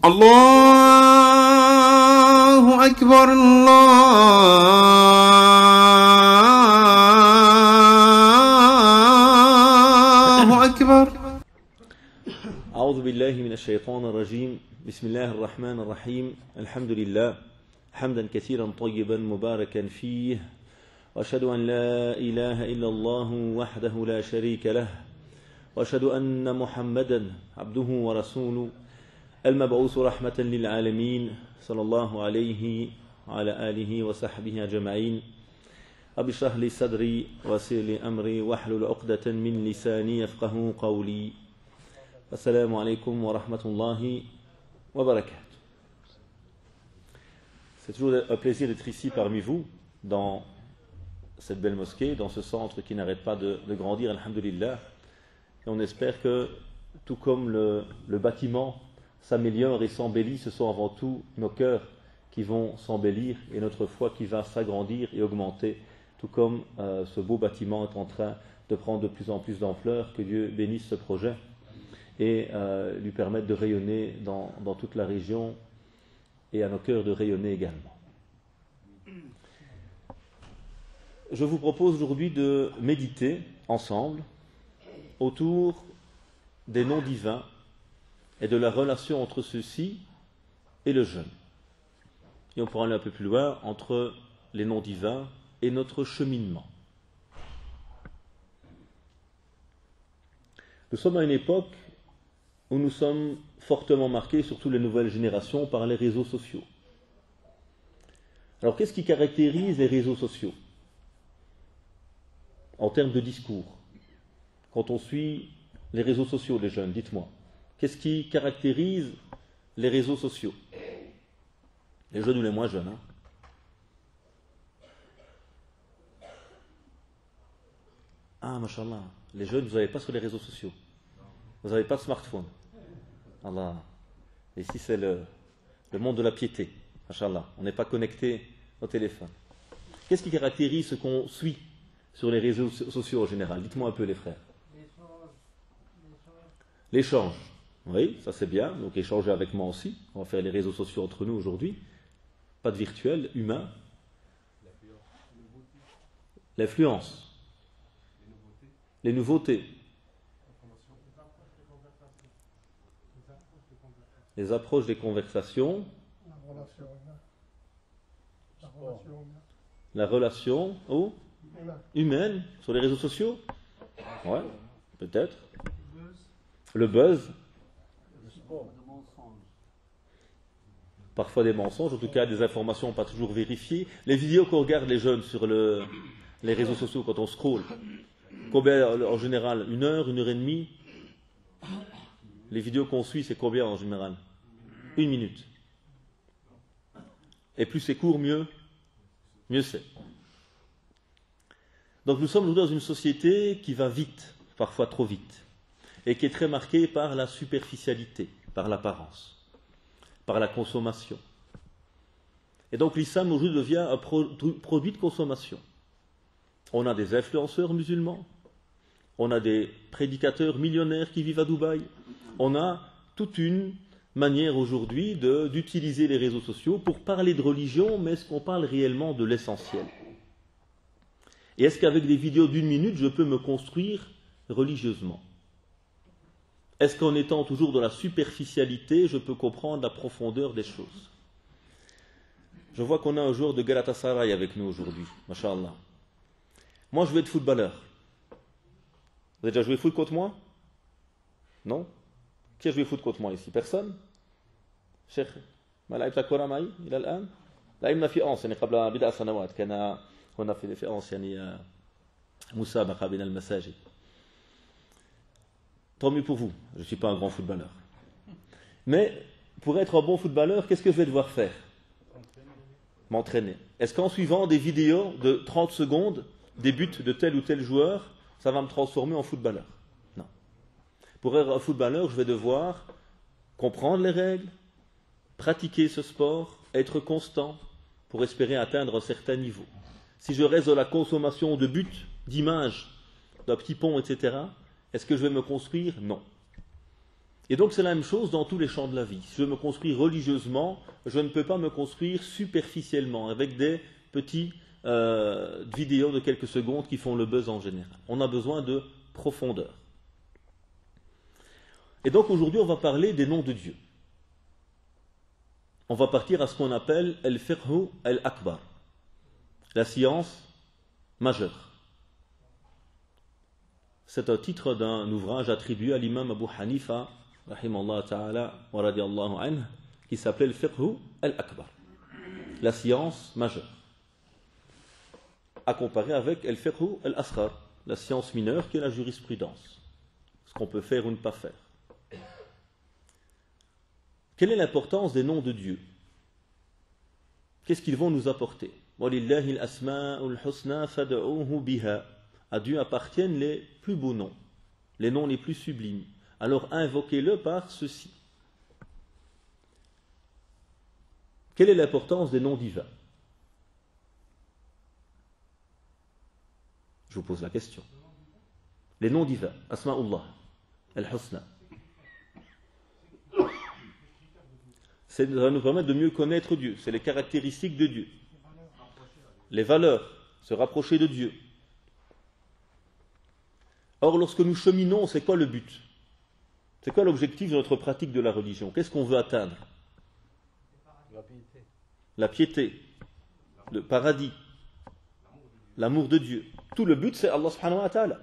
الله أكبر الله أكبر. أعوذ بالله من الشيطان الرجيم. بسم الله الرحمن الرحيم. الحمد لله حمدا كثيرا طيبا مباركا فيه، وأشهد أن لا إله إلا الله وحده لا شريك له، وأشهد أن محمدا عبده ورسوله المبعوث رحمة للعالمين صلى الله عليه وعلى آله وصحبه أجمعين. رب اشرح لي صدري ويسر لي أمري واحلل عقدة من لساني يفقهوا قولي. Assalamu alaikum wa rahmatullahi wa barakatuh. C'est toujours un plaisir d'être ici parmi vous, dans cette belle mosquée, dans ce centre qui n'arrête pas de grandir, alhamdulillah. Et on espère que, tout comme le bâtiment s'améliore et s'embellit, ce sont avant tout nos cœurs qui vont s'embellir et notre foi qui va s'agrandir et augmenter, tout comme ce beau bâtiment est en train de prendre de plus en plus d'ampleur. Que Dieu bénisse ce projet et lui permettre de rayonner dans toute la région et à nos cœurs de rayonner également. Je vous propose aujourd'hui de méditer ensemble autour des noms divins et de la relation entre ceux-ci et le jeûne. Et on pourra aller un peu plus loin entre les noms divins et notre cheminement. Nous sommes à une époque où nous sommes fortement marqués, surtout les nouvelles générations, par les réseaux sociaux. Alors, qu'est-ce qui caractérise les réseaux sociaux en termes de discours? Quand on suit les réseaux sociaux, les jeunes, dites-moi, qu'est-ce qui caractérise les réseaux sociaux? Les jeunes ou les moins jeunes, hein? Ah, mashallah, les jeunes, vous n'avez pas sur les réseaux sociaux. Vous n'avez pas de smartphone. Allah. Ici, c'est le monde de la piété. Mashallah. On n'est pas connecté au téléphone. Qu'est-ce qui caractérise ce qu'on suit sur les réseaux sociaux en général? Dites-moi un peu, les frères. L'échange. Oui, ça c'est bien. Donc, échanger avec moi aussi. On va faire les réseaux sociaux entre nous aujourd'hui. Pas de virtuel, humain. L'influence. Les nouveautés. Les approches des conversations, la relation humaine sur les réseaux sociaux, ouais, peut-être, le buzz, parfois des mensonges, en tout cas des informations pas toujours vérifiées, les vidéos qu'on regarde les jeunes sur les réseaux sociaux quand on scrolle, combien en général, 1 heure, 1 heure et demie. Les vidéos qu'on suit, c'est combien en général? 1 minute. Et plus c'est court, mieux c'est. Donc nous sommes dans une société qui va vite, parfois trop vite, et qui est très marquée par la superficialité, par l'apparence, par la consommation. Et donc l'islam aujourd'hui devient un produit de consommation. On a des influenceurs musulmans, on a des prédicateurs millionnaires qui vivent à Dubaï. On a toute une manière aujourd'hui d'utiliser les réseaux sociaux pour parler de religion, mais est-ce qu'on parle réellement de l'essentiel? Et est-ce qu'avec des vidéos d'1 minute, je peux me construire religieusement? Est-ce qu'en étant toujours dans la superficialité, je peux comprendre la profondeur des choses? Je vois qu'on a un joueur de Galatasaray avec nous aujourd'hui, masha'Allah. Moi, je veux être footballeur. Vous avez déjà joué foot contre moi? Non? Qui a joué foot contre moi ici? Personne? Cheikh, ما لعبت كرة معي إلى الآن؟ لعبنا في أنس يعني قبل 10 سنوات كان هنا في أنس يعني مسابقة بين المساجد. Tant mieux pour vous, je ne suis pas un grand footballeur. Mais pour être un bon footballeur, qu'est-ce que je vais devoir faire? M'entraîner. Est-ce qu'en suivant des vidéos de 30 secondes, des buts de tel ou tel joueur, ça va me transformer en footballeur? Non. Pour être un footballeur, je vais devoir comprendre les règles, pratiquer ce sport, être constant pour espérer atteindre un certain niveau. Si je reste dans la consommation de buts, d'images, d'un petit pont, etc., est-ce que je vais me construire? Non. Et donc c'est la même chose dans tous les champs de la vie. Si je me construis religieusement, je ne peux pas me construire superficiellement, avec des petits vidéos de quelques secondes qui font le buzz en général. On a besoin de profondeur. Et donc aujourd'hui on va parler des noms de Dieu. On va partir à ce qu'on appelle al-fiqh al-akbar, la science majeure. C'est un titre d'un ouvrage attribué à l'imam Abu Hanifa, rahimallahu ta'ala, wa radiyallahu anhu, qui s'appelait le fiqh al-akbar, la science majeure, à comparer avec el fiqh al-asghar, la science mineure qui est la jurisprudence, ce qu'on peut faire ou ne pas faire. Quelle est l'importance des noms de Dieu? Qu'est-ce qu'ils vont nous apporter? وَلِلَّهِ الْأَسْمَاءُ الْحُسْنَى فَادْعُوهُ بِهَا. À Dieu appartiennent les plus beaux noms, les noms les plus sublimes. Alors invoquez-le par ceci. Quelle est l'importance des noms divins? Je vous pose la question. Les noms divins, Asma'ullah, Al-Husna. Ça va nous permettre de mieux connaître Dieu. C'est les caractéristiques de Dieu. Les valeurs, se rapprocher de Dieu. Or, lorsque nous cheminons, c'est quoi le but? C'est quoi l'objectif de notre pratique de la religion? Qu'est-ce qu'on veut atteindre? La piété, le paradis, l'amour de Dieu. Tout le but, c'est Allah subhanahu wa ta'ala.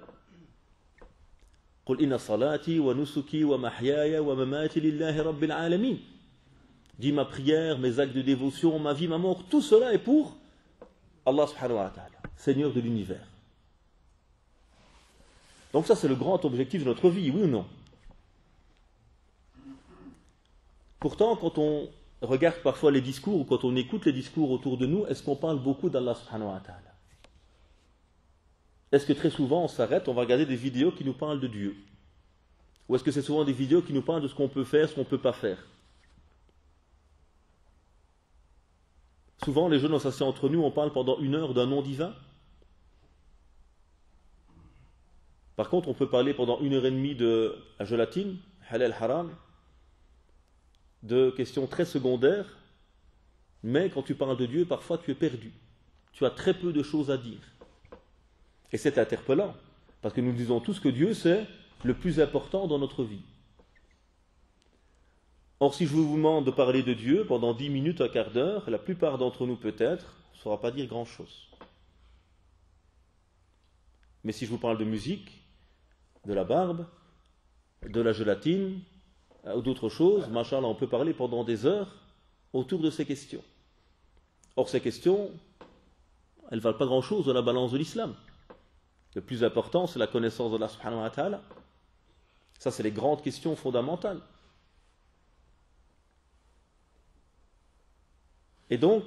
قُلْ إِنَّ صَلَاتِي وَنُسُكِي وَمَحْيَايَ وَمَمَاتِي لِلَّهِ رَبِّ الْعَالَمِينَ. Dis ma prière, mes actes de dévotion, ma vie, ma mort, tout cela est pour Allah subhanahu wa ta'ala, Seigneur de l'univers. Donc ça c'est le grand objectif de notre vie, oui ou non? Pourtant, quand on regarde parfois les discours, ou quand on écoute les discours autour de nous, est-ce qu'on parle beaucoup d'Allah subhanahu wa ta'ala? Est-ce que très souvent on s'arrête, on va regarder des vidéos qui nous parlent de Dieu? Ou est-ce que c'est souvent des vidéos qui nous parlent de ce qu'on peut faire, ce qu'on ne peut pas faire? Souvent, les jeunes, on s'assied entre nous, on parle pendant 1 heure d'un nom divin. Par contre, on peut parler pendant 1h30 de la gélatine, halal haram, de questions très secondaires, mais quand tu parles de Dieu, parfois tu es perdu. Tu as très peu de choses à dire. Et c'est interpellant, parce que nous disons tous que Dieu, c'est le plus important dans notre vie. Or, si je vous demande de parler de Dieu pendant 10 minutes, un quart d'heure, la plupart d'entre nous peut-être ne saura pas dire grand-chose. Mais si je vous parle de musique, de la barbe, de la gélatine, ou d'autres choses, machallah, on peut parler pendant des heures autour de ces questions. Or, ces questions, elles ne valent pas grand-chose dans la balance de l'islam. Le plus important, c'est la connaissance d'Allah subhanahu wa ta'ala. Ça, c'est les grandes questions fondamentales. Et donc,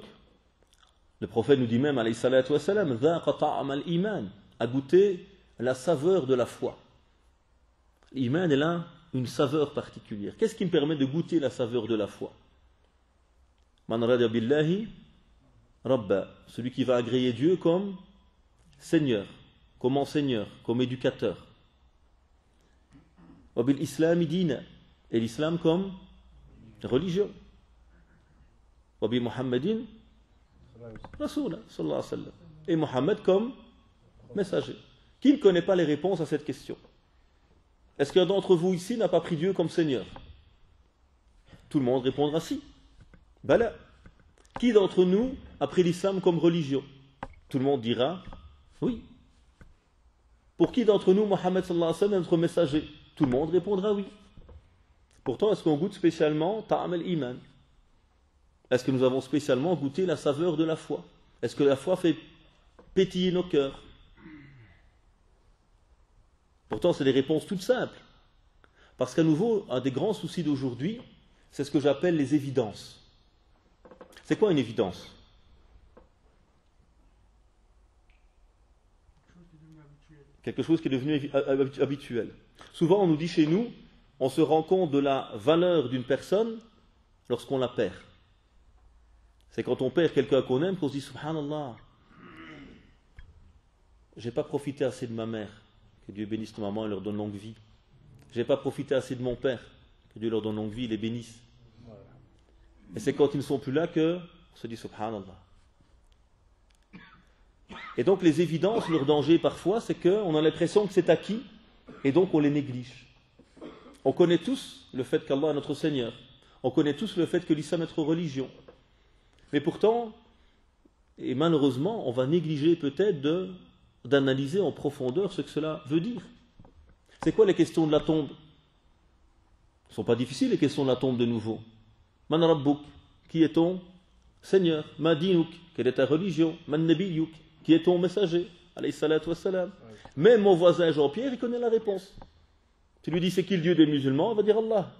le prophète nous dit même, alayhi salatu wa salam, a goûté la saveur de la foi. L'iman, elle a une saveur particulière. Qu'est-ce qui me permet de goûter la saveur de la foi? Man radiya billahi rabba, celui qui va agréer Dieu comme Seigneur, comme enseigneur, comme éducateur. Wa bil islami dina, et l'islam comme religion. Wa bi Muhammadin Rasoula, sallallahu alayhi wa sallam. Et Mohammed comme messager. Qui ne connaît pas les réponses à cette question? Est-ce qu'un d'entre vous ici n'a pas pris Dieu comme Seigneur? Tout le monde répondra si. Bala. Qui d'entre nous a pris l'islam comme religion? Tout le monde dira oui. Pour qui d'entre nous Mohammed sallallahu alayhi wa sallam est notre messager? Tout le monde répondra oui. Pourtant, est-ce qu'on goûte spécialement ta'am al-iman? Est-ce que nous avons spécialement goûté la saveur de la foi? Est-ce que la foi fait pétiller nos cœurs? Pourtant, c'est des réponses toutes simples. Parce qu'à nouveau, un des grands soucis d'aujourd'hui, c'est ce que j'appelle les évidences. C'est quoi une évidence? Quelque chose qui est devenu habituel. Souvent, on nous dit chez nous, on se rend compte de la valeur d'une personne lorsqu'on la perd. C'est quand on perd quelqu'un qu'on aime qu'on se dit subhanallah, j'ai pas profité assez de ma mère, que Dieu bénisse ma maman et leur donne longue vie. J'ai pas profité assez de mon père, que Dieu leur donne longue vie, les bénisse. Et c'est quand ils ne sont plus là que on se dit Subhanallah. Et donc les évidences, leur danger parfois, c'est qu'on a l'impression que c'est acquis, et donc on les néglige. On connaît tous le fait qu'Allah est notre Seigneur. On connaît tous le fait que l'islam est notre religion. Mais pourtant, et malheureusement, on va négliger peut-être d'analyser en profondeur ce que cela veut dire. C'est quoi les questions de la tombe? Ce ne sont pas difficiles les questions de la tombe de nouveau. Man Rabbuk, qui est ton Seigneur? Ma dinuk, quelle est ta religion? Man Nabiyuk, qui est ton messager? Alayhi salatu wassalam. Même mon voisin Jean-Pierre, il connaît la réponse. Tu lui dis c'est qui le Dieu des musulmans, il va dire Allah.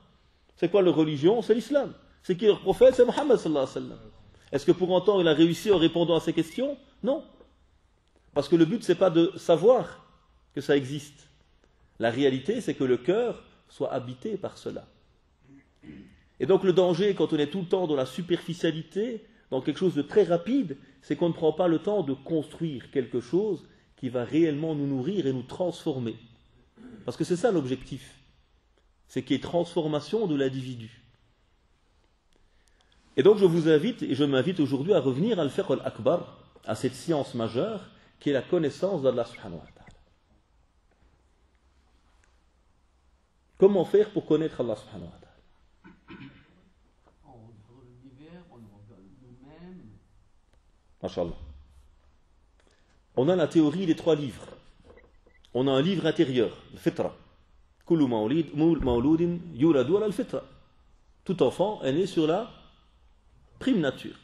C'est quoi leur religion? C'est l'islam. C'est qui leur prophète? C'est Mohammed sallallahu alayhi wa sallam. Est-ce que pour autant il a réussi en répondant à ces questions? Non. Parce que le but, ce n'est pas de savoir que ça existe. La réalité, c'est que le cœur soit habité par cela. Et donc le danger, quand on est tout le temps dans la superficialité, dans quelque chose de très rapide, c'est qu'on ne prend pas le temps de construire quelque chose qui va réellement nous nourrir et nous transformer. Parce que c'est ça l'objectif. C'est qu'il y ait transformation de l'individu. Et donc je vous invite, et je m'invite aujourd'hui à revenir à al-fiqh al-akbar, à cette science majeure, qui est la connaissance d'Allah subhanahu wa ta'ala. Comment faire pour connaître Allah subhanahu wa ta'ala? On regarde l'univers, on regarde nous-mêmes. Masha'Allah. On a la théorie des 3 livres. On a un livre intérieur, le fitra. Kullu mawludin yuladu ala al-fitra. Tout enfant est né sur la prime nature.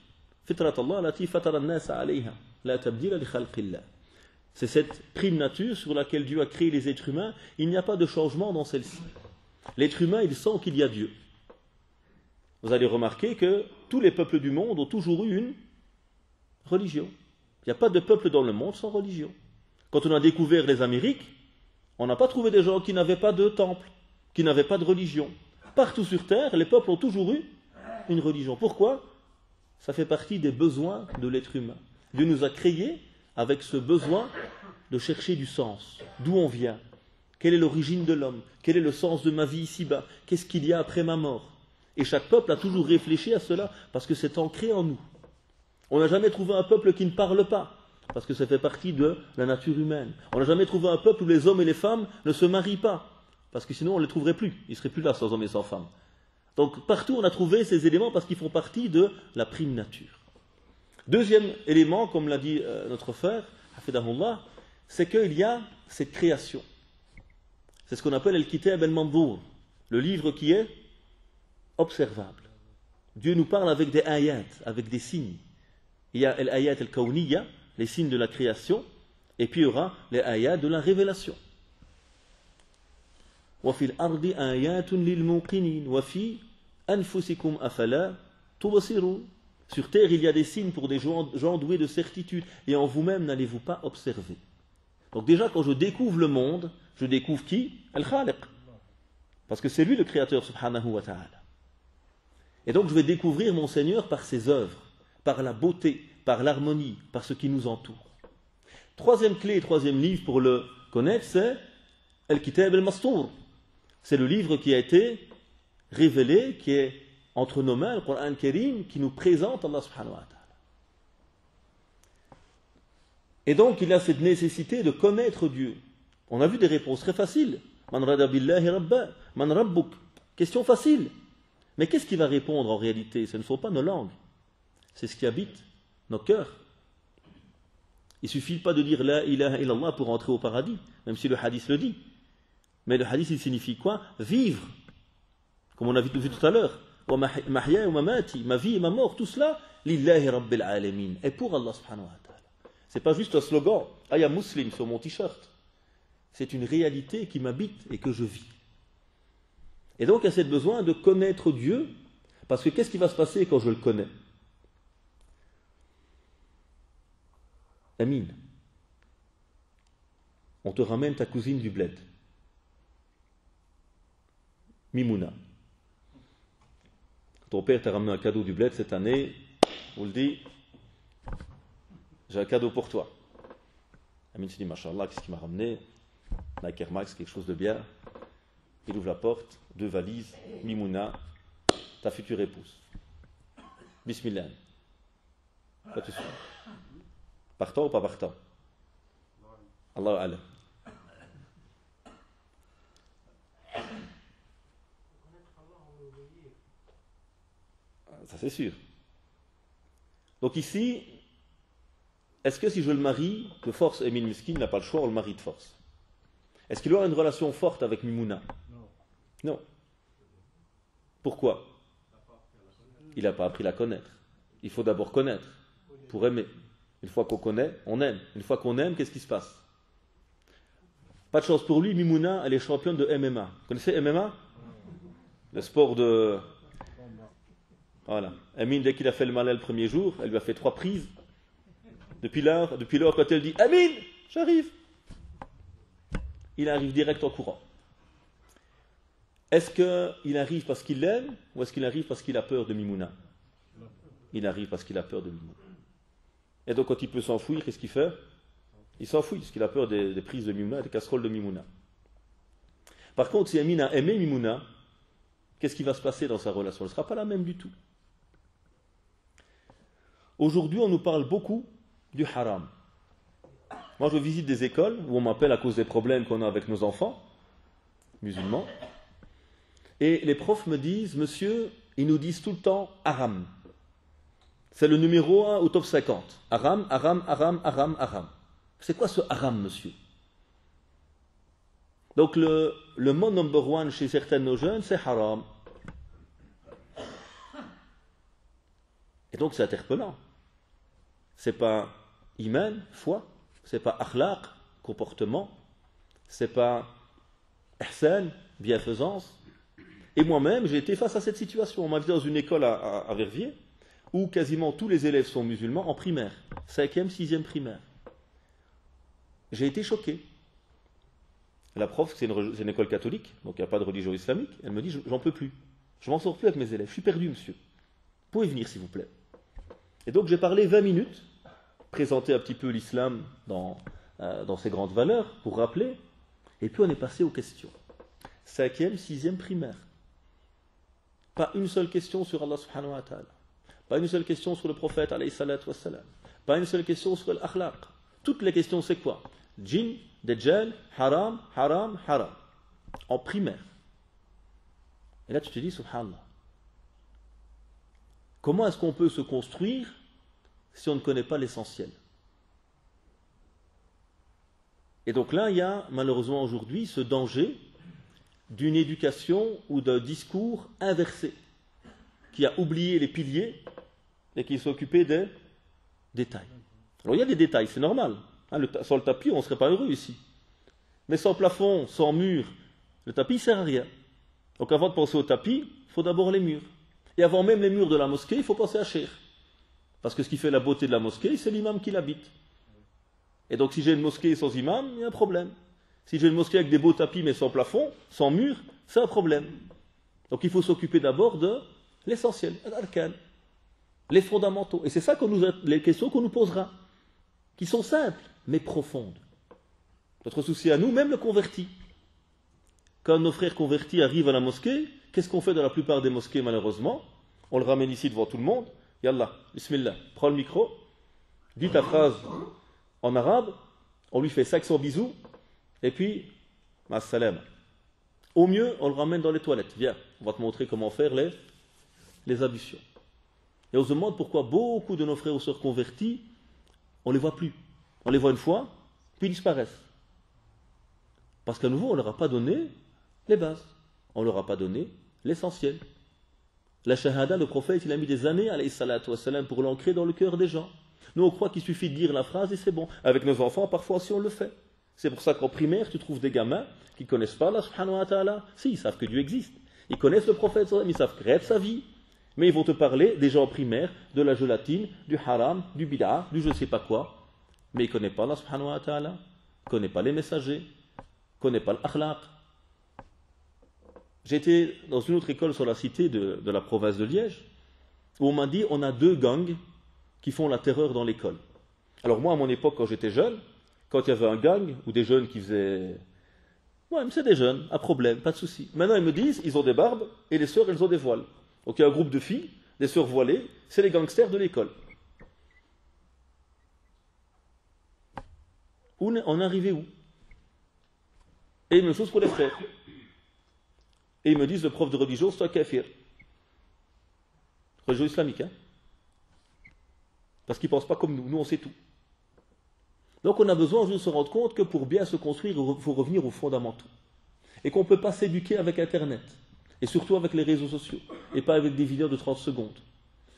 Fitrat Allah lati fatara an-nas alayha, la tabdila li khalqillah. C'est cette prime nature sur laquelle Dieu a créé les êtres humains. Il n'y a pas de changement dans celle-ci. L'être humain, il sent qu'il y a Dieu. Vous allez remarquer que tous les peuples du monde ont toujours eu une religion. Il n'y a pas de peuple dans le monde sans religion. Quand on a découvert les Amériques, on n'a pas trouvé des gens qui n'avaient pas de temple, qui n'avaient pas de religion. Partout sur Terre, les peuples ont toujours eu une religion. Pourquoi? Ça fait partie des besoins de l'être humain. Dieu nous a créés avec ce besoin de chercher du sens. D'où on vient? Quelle est l'origine de l'homme? Quel est le sens de ma vie ici-bas? Qu'est-ce qu'il y a après ma mort? Et chaque peuple a toujours réfléchi à cela parce que c'est ancré en nous. On n'a jamais trouvé un peuple qui ne parle pas parce que ça fait partie de la nature humaine. On n'a jamais trouvé un peuple où les hommes et les femmes ne se marient pas parce que sinon on ne les trouverait plus. Ils ne seraient plus là sans hommes et sans femmes. Donc partout on a trouvé ces éléments parce qu'ils font partie de la prime nature. Deuxième élément, comme l'a dit notre frère, Hafidahullah, c'est qu'il y a cette création. C'est ce qu'on appelle Al-Kitab al-Mandour, le livre qui est observable. Dieu nous parle avec des ayats, avec des signes. Il y a l'ayat al-Kawniya, les signes de la création, et puis il y aura les ayats de la révélation. وَفِي الْأَرْضِ آيَاتٌ لِلْمُوقِنِينَ وَفِي أَنفُسِكُمْ أَفَلَا تُبْصِرُونَ. Sur terre, il y a des signes pour des gens doués de certitude, et en vous-même, n'allez-vous pas observer? Donc déjà, quand je découvre le monde, je découvre qui? Al-Khaliq. Parce que c'est lui le créateur, subhanahu wa ta'ala. Et donc je vais découvrir mon Seigneur par ses œuvres, par la beauté, par l'harmonie, par ce qui nous entoure. Troisième clé, troisième livre pour le connaître, c'est Al-Kitab al-Mastour. C'est le livre qui a été révélé, qui est entre nos mains, le Coran Karim, qui nous présente Allah subhanahu wa ta'ala. Et donc, il y a cette nécessité de connaître Dieu. On a vu des réponses très faciles. Man rada billahi rabba, man rabbuk. Question facile. Mais qu'est-ce qui va répondre en réalité? Ce ne sont pas nos langues. C'est ce qui habite nos cœurs. Il ne suffit pas de dire la ilaha illallah pour entrer au paradis, même si le hadith le dit. Mais le hadith, il signifie quoi? Vivre. Comme on a vu tout à l'heure. Wa mahya wa mamati, ma vie et ma mort, tout cela, lillahi rabbil alamin. Et pour Allah subhanahu wa ta'ala. C'est pas juste un slogan, I am Muslim sur mon t-shirt. C'est une réalité qui m'habite et que je vis. Et donc, il y a ce besoin de connaître Dieu, parce que qu'est-ce qui va se passer quand je le connais? Amine, on te ramène ta cousine du bled, Mimouna. Ton père t'a ramené un cadeau du bled cette année, on le dit, j'ai un cadeau pour toi. Amine se dit, Masha'Allah, qu'est-ce qu'il m'a ramené? Nike Air Max, quelque chose de bien. Il ouvre la porte, 2 valises, Mimouna, ta future épouse. Bismillah. Pas tout de suite. Partant ou pas partant? Allahu Alam. Ça c'est sûr. Donc ici, est-ce que si je le marie de force, Emile Miskin n'a pas le choix, on le marie de force? Est-ce qu'il aura une relation forte avec Mimouna? Non. Pourquoi? Il n'a pas appris à la connaître. Il faut d'abord connaître pour aimer. Une fois qu'on connaît, on aime. Une fois qu'on aime, qu'est-ce qui se passe? Pas de chance pour lui, Mimouna, elle est championne de MMA. Vous connaissez MMA? Le sport de... Voilà. Amine, dès qu'il a fait le malin le premier jour, elle lui a fait 3 prises. Depuis lors, quand elle dit « Amine, j'arrive !» il arrive direct en courant. Est-ce qu'il arrive parce qu'il l'aime ou est-ce qu'il arrive parce qu'il a peur de Mimouna? Il arrive parce qu'il a peur de Mimouna. Et donc quand il peut s'enfuir, qu'est-ce qu'il fait? Il s'enfuit parce qu'il a peur des prises de Mimouna, des casseroles de Mimouna. Par contre, si Amine a aimé Mimouna, qu'est-ce qui va se passer dans sa relation? Elle ne sera pas la même du tout. Aujourd'hui, on nous parle beaucoup du haram. Moi, je visite des écoles où on m'appelle à cause des problèmes qu'on a avec nos enfants musulmans. Et les profs me disent, monsieur, ils nous disent tout le temps haram. C'est le numéro 1 au top 50. Haram, haram, haram, haram, haram. C'est quoi ce haram, monsieur? Donc le mot number 1 chez certains de nos jeunes, c'est haram. Et donc c'est interpellant. C'est pas iman, foi, c'est pas akhlaq, comportement, c'est pas ihsan, bienfaisance. Et moi-même, j'ai été face à cette situation. On m'a vu dans une école à Verviers, où quasiment tous les élèves sont musulmans en primaire, 5e, 6e primaire. J'ai été choqué. La prof, c'est une école catholique, donc il n'y a pas de religion islamique, elle me dit, j'en peux plus. Je m'en sors plus avec mes élèves, je suis perdu, monsieur. Vous pouvez venir, s'il vous plaît. Et donc j'ai parlé 20 minutes, présenté un petit peu l'islam dans ses grandes valeurs, pour rappeler, et puis on est passé aux questions. 5e, 6e primaire. Pas une seule question sur Allah subhanahu wa ta'ala. Pas une seule question sur le prophète alayhi salatu wassalam. Pas une seule question sur l'akhlaq. Toutes les questions, c'est quoi? Djinn, Dajjal, haram, haram, haram. En primaire. Et là, tu te dis, subhanallah. Comment est-ce qu'on peut se construire si on ne connaît pas l'essentiel? Et donc là, il y a malheureusement aujourd'hui ce danger d'une éducation ou d'un discours inversé, qui a oublié les piliers et qui s'est occupé des détails. Alors il y a des détails, c'est normal. Sans le tapis, on ne serait pas heureux ici. Mais sans plafond, sans mur, le tapis ne sert à rien. Donc avant de penser au tapis, il faut d'abord les murs. Et avant même les murs de la mosquée, il faut penser à Cheikh. Parce que ce qui fait la beauté de la mosquée, c'est l'imam qui l'habite. Et donc si j'ai une mosquée sans imam, il y a un problème. Si j'ai une mosquée avec des beaux tapis mais sans plafond, sans mur, c'est un problème. Donc il faut s'occuper d'abord de l'essentiel, les fondamentaux. Et c'est ça les questions qu'on nous posera, qui sont simples, mais profondes. Notre souci à nous, même le converti. Quand nos frères convertis arrivent à la mosquée, qu'est-ce qu'on fait dans la plupart des mosquées malheureusement? On le ramène ici devant tout le monde. Yallah, bismillah, prends le micro, dis ta phrase en arabe, on lui fait 500 bisous, et puis, ma'as-salam. Au mieux, on le ramène dans les toilettes. Viens, on va te montrer comment faire les ablutions. Et on se demande pourquoi beaucoup de nos frères ou sœurs convertis, on ne les voit plus. On les voit une fois, puis ils disparaissent. Parce qu'à nouveau, on ne leur a pas donné les bases. On ne leur a pas donné l'essentiel. La shahada, le prophète, il a mis des années, alayhi salatu wassalam, pour l'ancrer dans le cœur des gens. Nous, on croit qu'il suffit de dire la phrase et c'est bon. Avec nos enfants, parfois aussi, on le fait. C'est pour ça qu'en primaire, tu trouves des gamins qui ne connaissent pas Allah subhanahu wa ta'ala. Si, ils savent que Dieu existe. Ils connaissent le prophète, ils savent créer sa vie. Mais ils vont te parler, déjà en primaire, de la gélatine, du haram, du bid'a, du je ne sais pas quoi. Mais ils ne connaissent pas Allah subhanahu wa ta'ala. Ils ne connaissent pas les messagers. Ils ne connaissent pas l'akhlaq. J'étais dans une autre école sur la cité de la province de Liège, où on m'a dit, on a 2 gangs qui font la terreur dans l'école. Alors moi, à mon époque, quand j'étais jeune, quand il y avait un gang, ou des jeunes qui faisaient Ouais, mais c'est des jeunes, un problème, pas de souci. Maintenant, ils me disent, ils ont des barbes, et les sœurs, elles ont des voiles. Donc il y a un groupe de filles, des sœurs voilées, c'est les gangsters de l'école. On est arrivé où? Et une même chose pour les frères. Et ils me disent, le prof de religion, c'est un kafir. Religion islamique, hein? Parce qu'ils ne pensent pas comme nous on sait tout. Donc on a besoin de se rendre compte que pour bien se construire, il faut revenir aux fondamentaux. Et qu'on ne peut pas s'éduquer avec Internet. Et surtout avec les réseaux sociaux. Et pas avec des vidéos de 30 secondes.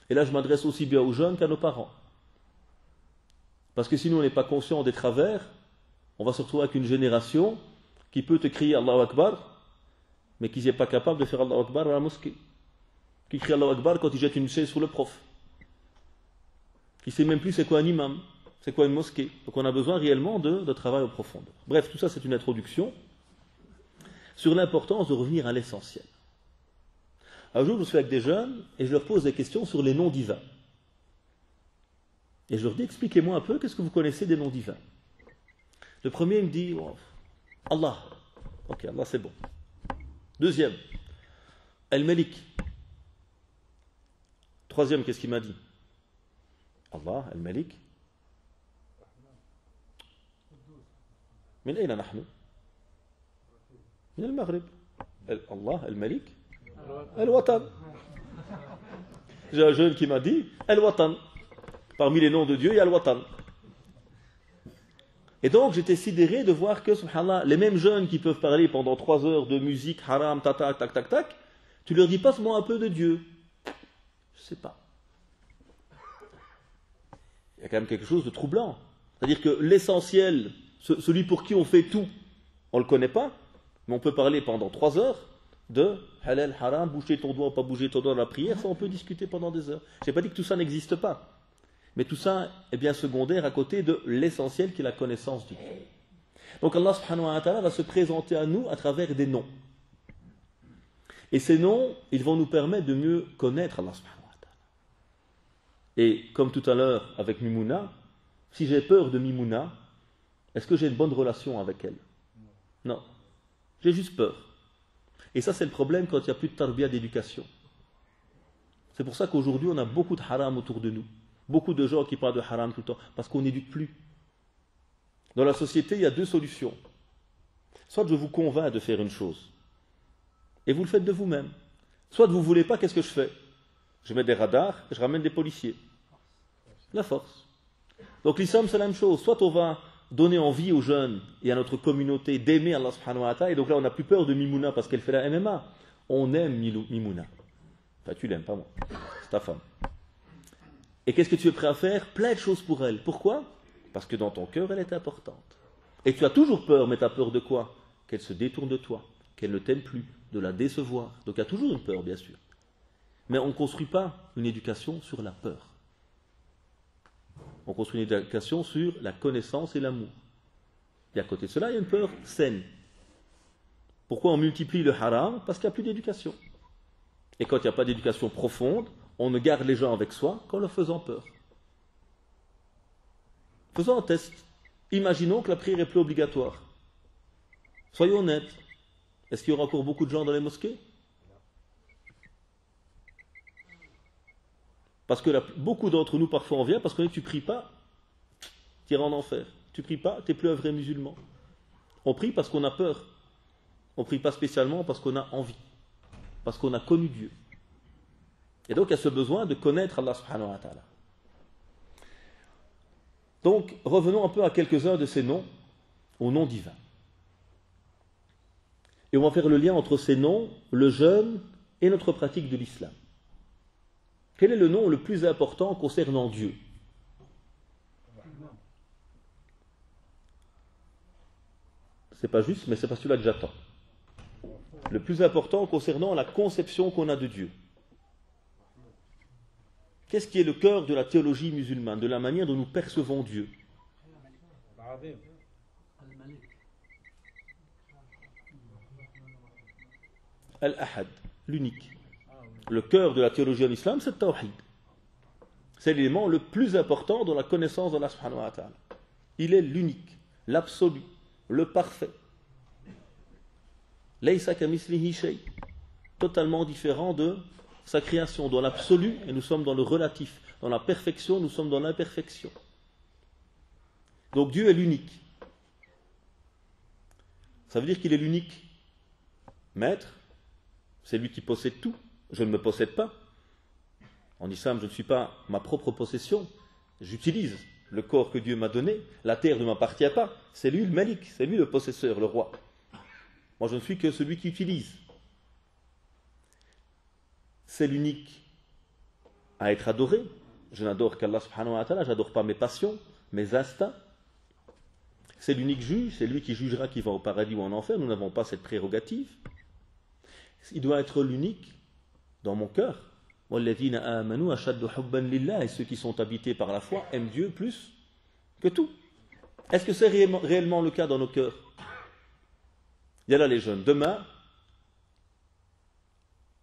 Et là je m'adresse aussi bien aux jeunes qu'à nos parents. Parce que sinon on n'est pas conscient des travers, on va se retrouver avec une génération qui peut te crier Allahu Akbar, mais qui n'est pas capable de faire Allahu Akbar à la mosquée. Qui crie Allahu Akbar quand il jette une chaise sur le prof. Qui ne sait même plus c'est quoi un imam, c'est quoi une mosquée. Donc on a besoin réellement de travail en profondeur. Bref, tout ça c'est une introduction sur l'importance de revenir à l'essentiel. Un jour je suis avec des jeunes et je leur pose des questions sur les noms divins. Et je leur dis, expliquez-moi un peu, qu'est-ce que vous connaissez des noms divins? Le premier il me dit, oh, Allah. Ok, Allah c'est bon. Deuxième, Al-Malik. Troisième, qu'est-ce qu'il m'a dit? Allah, Al-Malik. من أين نحن؟ من المغرب. Allah, Al-Malik. Al-Watan. J'ai un jeune qui m'a dit Al-Watan. Parmi les noms de Dieu, il y a Al-Watan. Et donc, j'étais sidéré de voir que, subhanallah, les mêmes jeunes qui peuvent parler pendant 3 heures de musique, haram, tac, tac, tac, tac, tu leur dis passe-moi un peu de Dieu. Je ne sais pas. Il y a quand même quelque chose de troublant. C'est-à-dire que l'essentiel, celui pour qui on fait tout, on ne le connaît pas, mais on peut parler pendant 3 heures de halal, haram, bouger ton doigt ou pas bouger ton doigt dans la prière, ça on peut discuter pendant des heures. Je n'ai pas dit que tout ça n'existe pas. Mais tout ça est bien secondaire à côté de l'essentiel qui est la connaissance du Dieu. Donc Allah subhanahu wa ta'ala va se présenter à nous à travers des noms. Et ces noms, ils vont nous permettre de mieux connaître Allah subhanahu wa ta'ala. Et comme tout à l'heure avec Mimouna, si j'ai peur de Mimouna, est-ce que j'ai une bonne relation avec elle? Non. J'ai juste peur. Et ça c'est le problème quand il n'y a plus de tarbiya d'éducation. C'est pour ça qu'aujourd'hui on a beaucoup de haram autour de nous. Beaucoup de gens qui parlent de haram tout le temps, parce qu'on n'éduque plus. Dans la société, il y a 2 solutions. Soit je vous convainc de faire une chose, et vous le faites de vous-même. Soit vous ne voulez pas, qu'est-ce que je fais? Je mets des radars, et je ramène des policiers. La force. Donc l'islam, c'est la même chose. Soit on va donner envie aux jeunes et à notre communauté d'aimer Allah subhanahu wa ta'ala, et donc là on n'a plus peur de Mimouna parce qu'elle fait la MMA. On aime Mimouna. Enfin, tu l'aimes, pas moi. C'est ta femme. Et qu'est-ce que tu es prêt à faire? Plein de choses pour elle. Pourquoi? Parce que dans ton cœur, elle est importante. Et tu as toujours peur, mais tu as peur de quoi? Qu'elle se détourne de toi, qu'elle ne t'aime plus, de la décevoir. Donc il y a toujours une peur, bien sûr. Mais on ne construit pas une éducation sur la peur. On construit une éducation sur la connaissance et l'amour. Et à côté de cela, il y a une peur saine. Pourquoi on multiplie le haram? Parce qu'il n'y a plus d'éducation. Et quand il n'y a pas d'éducation profonde, on ne garde les gens avec soi qu'en leur faisant peur. Faisons un test. Imaginons que la prière est plus obligatoire. Soyons honnêtes. Est-ce qu'il y aura encore beaucoup de gens dans les mosquées? Parce que beaucoup d'entre nous, parfois, on vient parce qu'on dit tu ne pries pas, tu iras en enfer. Tu ne pries pas, tu n'es plus un vrai musulman. On prie parce qu'on a peur. On ne prie pas spécialement parce qu'on a envie. Parce qu'on a connu Dieu. Et donc, il y a ce besoin de connaître Allah subhanahu wa ta'ala. Donc, revenons un peu à quelques-uns de ces noms, aux noms divins. Et on va faire le lien entre ces noms, le jeûne et notre pratique de l'islam. Quel est le nom le plus important concernant Dieu? C'est pas juste, mais c'est pas celui-là que j'attends. Le plus important concernant la conception qu'on a de Dieu. Qu'est-ce qui est le cœur de la théologie musulmane, de la manière dont nous percevons Dieu? Al-Ahad, l'unique. Le cœur de la théologie en islam, c'est le tawhid. C'est l'élément le plus important dans la connaissance d'Allah subhanahu wa ta'ala. Il est l'unique, l'absolu, le parfait. Laysa kamislihi shay. Totalement différent de sa création, dans l'absolu, et nous sommes dans le relatif. Dans la perfection, nous sommes dans l'imperfection. Donc Dieu est l'unique. Ça veut dire qu'il est l'unique maître, c'est lui qui possède tout. Je ne me possède pas. En islam, je ne suis pas ma propre possession. J'utilise le corps que Dieu m'a donné. La terre ne m'appartient pas. C'est lui le malik, c'est lui le possesseur, le roi. Moi, je ne suis que celui qui utilise. C'est l'unique à être adoré. Je n'adore qu'Allah subhanahu wa ta'ala, je n'adore pas mes passions, mes instincts. C'est l'unique juge, c'est lui qui jugera qui va au paradis ou en enfer. Nous n'avons pas cette prérogative. Il doit être l'unique dans mon cœur. Et ceux qui sont habités par la foi aiment Dieu plus que tout. Est-ce que c'est réellement le cas dans nos cœurs? Il y a là les jeunes. Demain,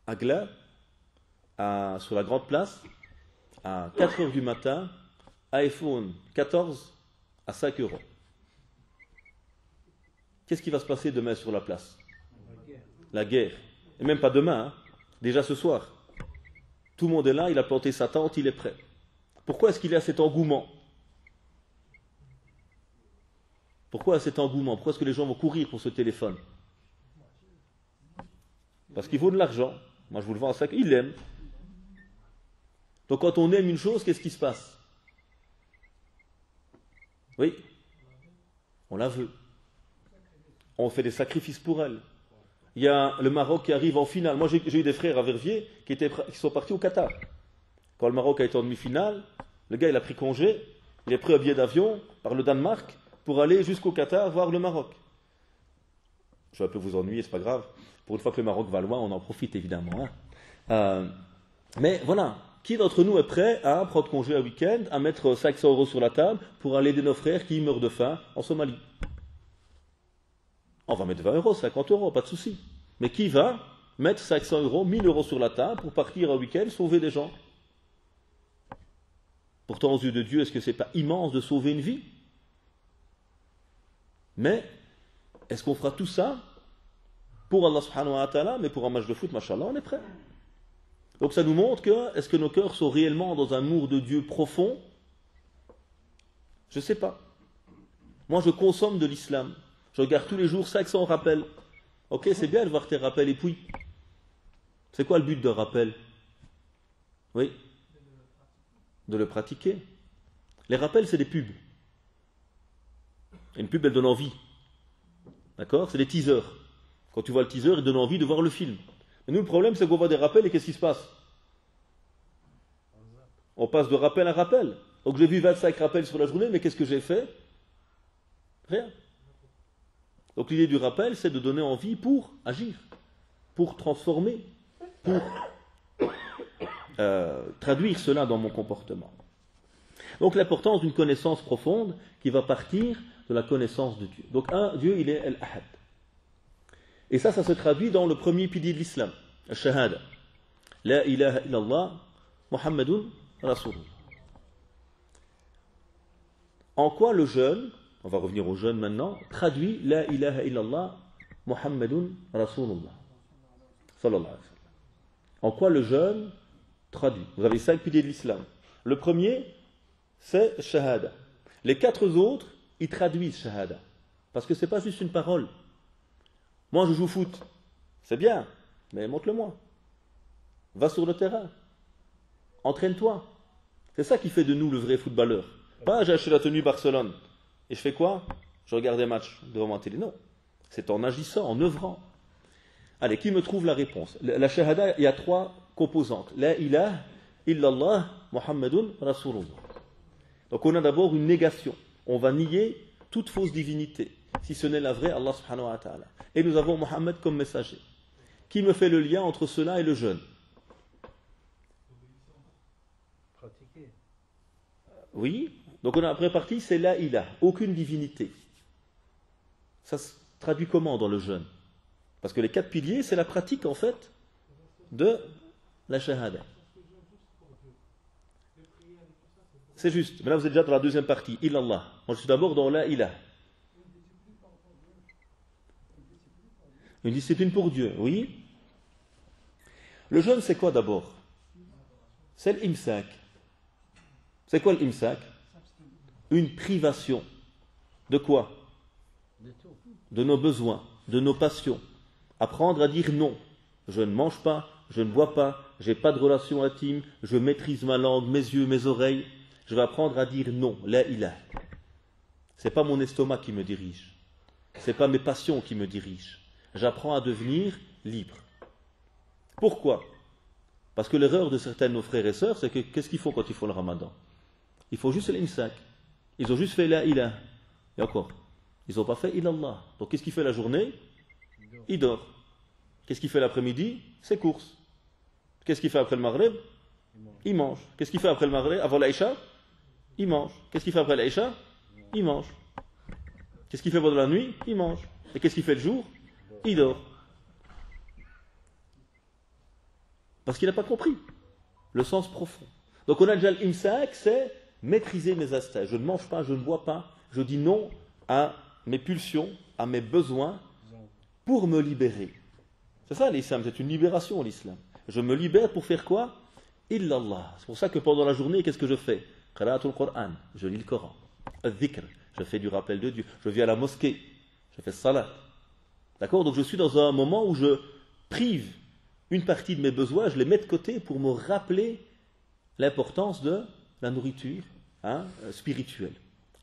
à Gla, sur la grande place, à 4 heures du matin, iPhone 14 à 5 euros. Qu'est-ce qui va se passer demain sur la place? La guerre. Et même pas demain, hein. Déjà ce soir. Tout le monde est là, il a planté sa tente, il est prêt. Pourquoi est-ce qu'il y a cet engouement? Pourquoi cet engouement? Pourquoi est-ce que les gens vont courir pour ce téléphone? Parce qu'il vaut de l'argent. Moi je vous le vends à 5, il l'aime. Donc quand on aime une chose, qu'est-ce qui se passe? Oui, on la veut. On fait des sacrifices pour elle. Il y a le Maroc qui arrive en finale. Moi, j'ai eu des frères à Verviers qui sont partis au Qatar. Quand le Maroc a été en demi-finale, le gars, il a pris congé, il a pris un billet d'avion par le Danemark pour aller jusqu'au Qatar voir le Maroc. Je vais un peu vous ennuyer, c'est pas grave. Pour une fois que le Maroc va loin, on en profite évidemment. Hein. Mais voilà, qui d'entre nous est prêt à prendre congé un week-end, à mettre 500 euros sur la table pour aller aider nos frères qui meurent de faim en Somalie? On va mettre 20 euros, 50 euros, pas de souci. Mais qui va mettre 500 euros, 1000 euros sur la table pour partir un week-end sauver des gens? Pourtant, aux yeux de Dieu, est-ce que ce n'est pas immense de sauver une vie? Mais, est-ce qu'on fera tout ça pour Allah subhanahu wa ta'ala, mais pour un match de foot, machallah, on est prêt. Donc ça nous montre que, est-ce que nos cœurs sont réellement dans un amour de Dieu profond? Je ne sais pas. Moi, je consomme de l'islam. Je regarde tous les jours 500 rappels. Ok, c'est bien de voir tes rappels, et puis, c'est quoi le but d'un rappel? Oui, de le pratiquer. Les rappels, c'est des pubs. Et une pub, elle donne envie. D'accord? C'est des teasers. Quand tu vois le teaser, il donne envie de voir le film. Mais nous, le problème, c'est qu'on voit des rappels, et qu'est-ce qui se passe? On passe de rappel à rappel. Donc j'ai vu 25 rappels sur la journée, mais qu'est-ce que j'ai fait? Rien. Donc l'idée du rappel, c'est de donner envie pour agir, pour transformer, pour traduire cela dans mon comportement. Donc l'importance d'une connaissance profonde qui va partir de la connaissance de Dieu. Donc Dieu, il est Al-Ahad. Et ça se traduit dans le premier pilier de l'islam, Al-Shahada. La ilaha illallah, Muhammadun Rasulullah. En quoi le jeûne, on va revenir au jeûne maintenant, traduit La ilaha illallah Muhammadun Rasulullah. Sallallahu alayhi wa sallam. En quoi le jeûne traduit? Vous avez 5 piliers de l'islam. Le premier, c'est Shahada. Les 4 autres, ils traduisent Shahada. Parce que ce n'est pas juste une parole. Moi, je joue foot. C'est bien, mais montre-le-moi. Va sur le terrain. Entraîne-toi. C'est ça qui fait de nous le vrai footballeur. Pas j'ai acheté la tenue Barcelone. Et je fais quoi? Je regarde des matchs devant ma télé. Non. C'est en agissant, en œuvrant. Allez, qui me trouve la réponse? La shahada, il y a 3 composantes. La ilaha illallah Muhammadun Rasulullah. Donc on a d'abord une négation. On va nier toute fausse divinité, si ce n'est la vraie Allah subhanahu wa ta'ala. Et nous avons Mohammed comme messager. Qui me fait le lien entre cela et le jeûne? Pratiquer. Oui. Donc on a la première partie, c'est la ilah, aucune divinité. Ça se traduit comment dans le jeûne? Parce que les 4 piliers, c'est la pratique en fait de la shahada. C'est juste. Mais là vous êtes déjà dans la deuxième partie, illallah. Moi je suis d'abord dans la ilah. Une discipline pour Dieu, oui. Le jeûne, c'est quoi d'abord? C'est l'imsak. C'est quoi l'imsak? Une privation. De quoi? De tout. De nos besoins, de nos passions. Apprendre à dire non. Je ne mange pas, je ne bois pas, je n'ai pas de relation intime, je maîtrise ma langue, mes yeux, mes oreilles. Je vais apprendre à dire non. La ilaha. Ce n'est pas mon estomac qui me dirige. Ce n'est pas mes passions qui me dirigent. J'apprends à devenir libre. Pourquoi? Parce que l'erreur de certains de nos frères et sœurs, c'est que qu'est-ce qu'ils font quand ils font le ramadan? Ils font juste l'imsak. Ils ont juste fait la ilaha. Et encore, ils n'ont pas fait illallah. Donc qu'est-ce qu'il fait la journée? Il dort. Qu'est-ce qu'il fait l'après-midi? Ses courses. Qu'est-ce qu'il fait après le maghrib? Il mange. Qu'est-ce qu'il fait après le maghrib? Avant l'Aïcha? Il mange. Qu'est-ce qu'il fait après l'Aïcha? Il mange. Qu'est-ce qu'il fait pendant la nuit? Il mange. Et qu'est-ce qu'il fait le jour? Il dort. Parce qu'il n'a pas compris le sens profond. Donc on a déjà l'imsak, c'est maîtriser mes instincts. Je ne mange pas, je ne bois pas, je dis non à mes pulsions, à mes besoins, pour me libérer. C'est ça l'islam, c'est une libération l'islam. Je me libère pour faire quoi? Illallah. C'est pour ça que pendant la journée, qu'est-ce que je fais? Qira'atul Qur'an, je lis le Coran. Al-dhikr, je fais du rappel de Dieu. Je viens à la mosquée, je fais salat. D'accord? Donc je suis dans un moment où je prive une partie de mes besoins, je les mets de côté pour me rappeler l'importance de la nourriture spirituelle.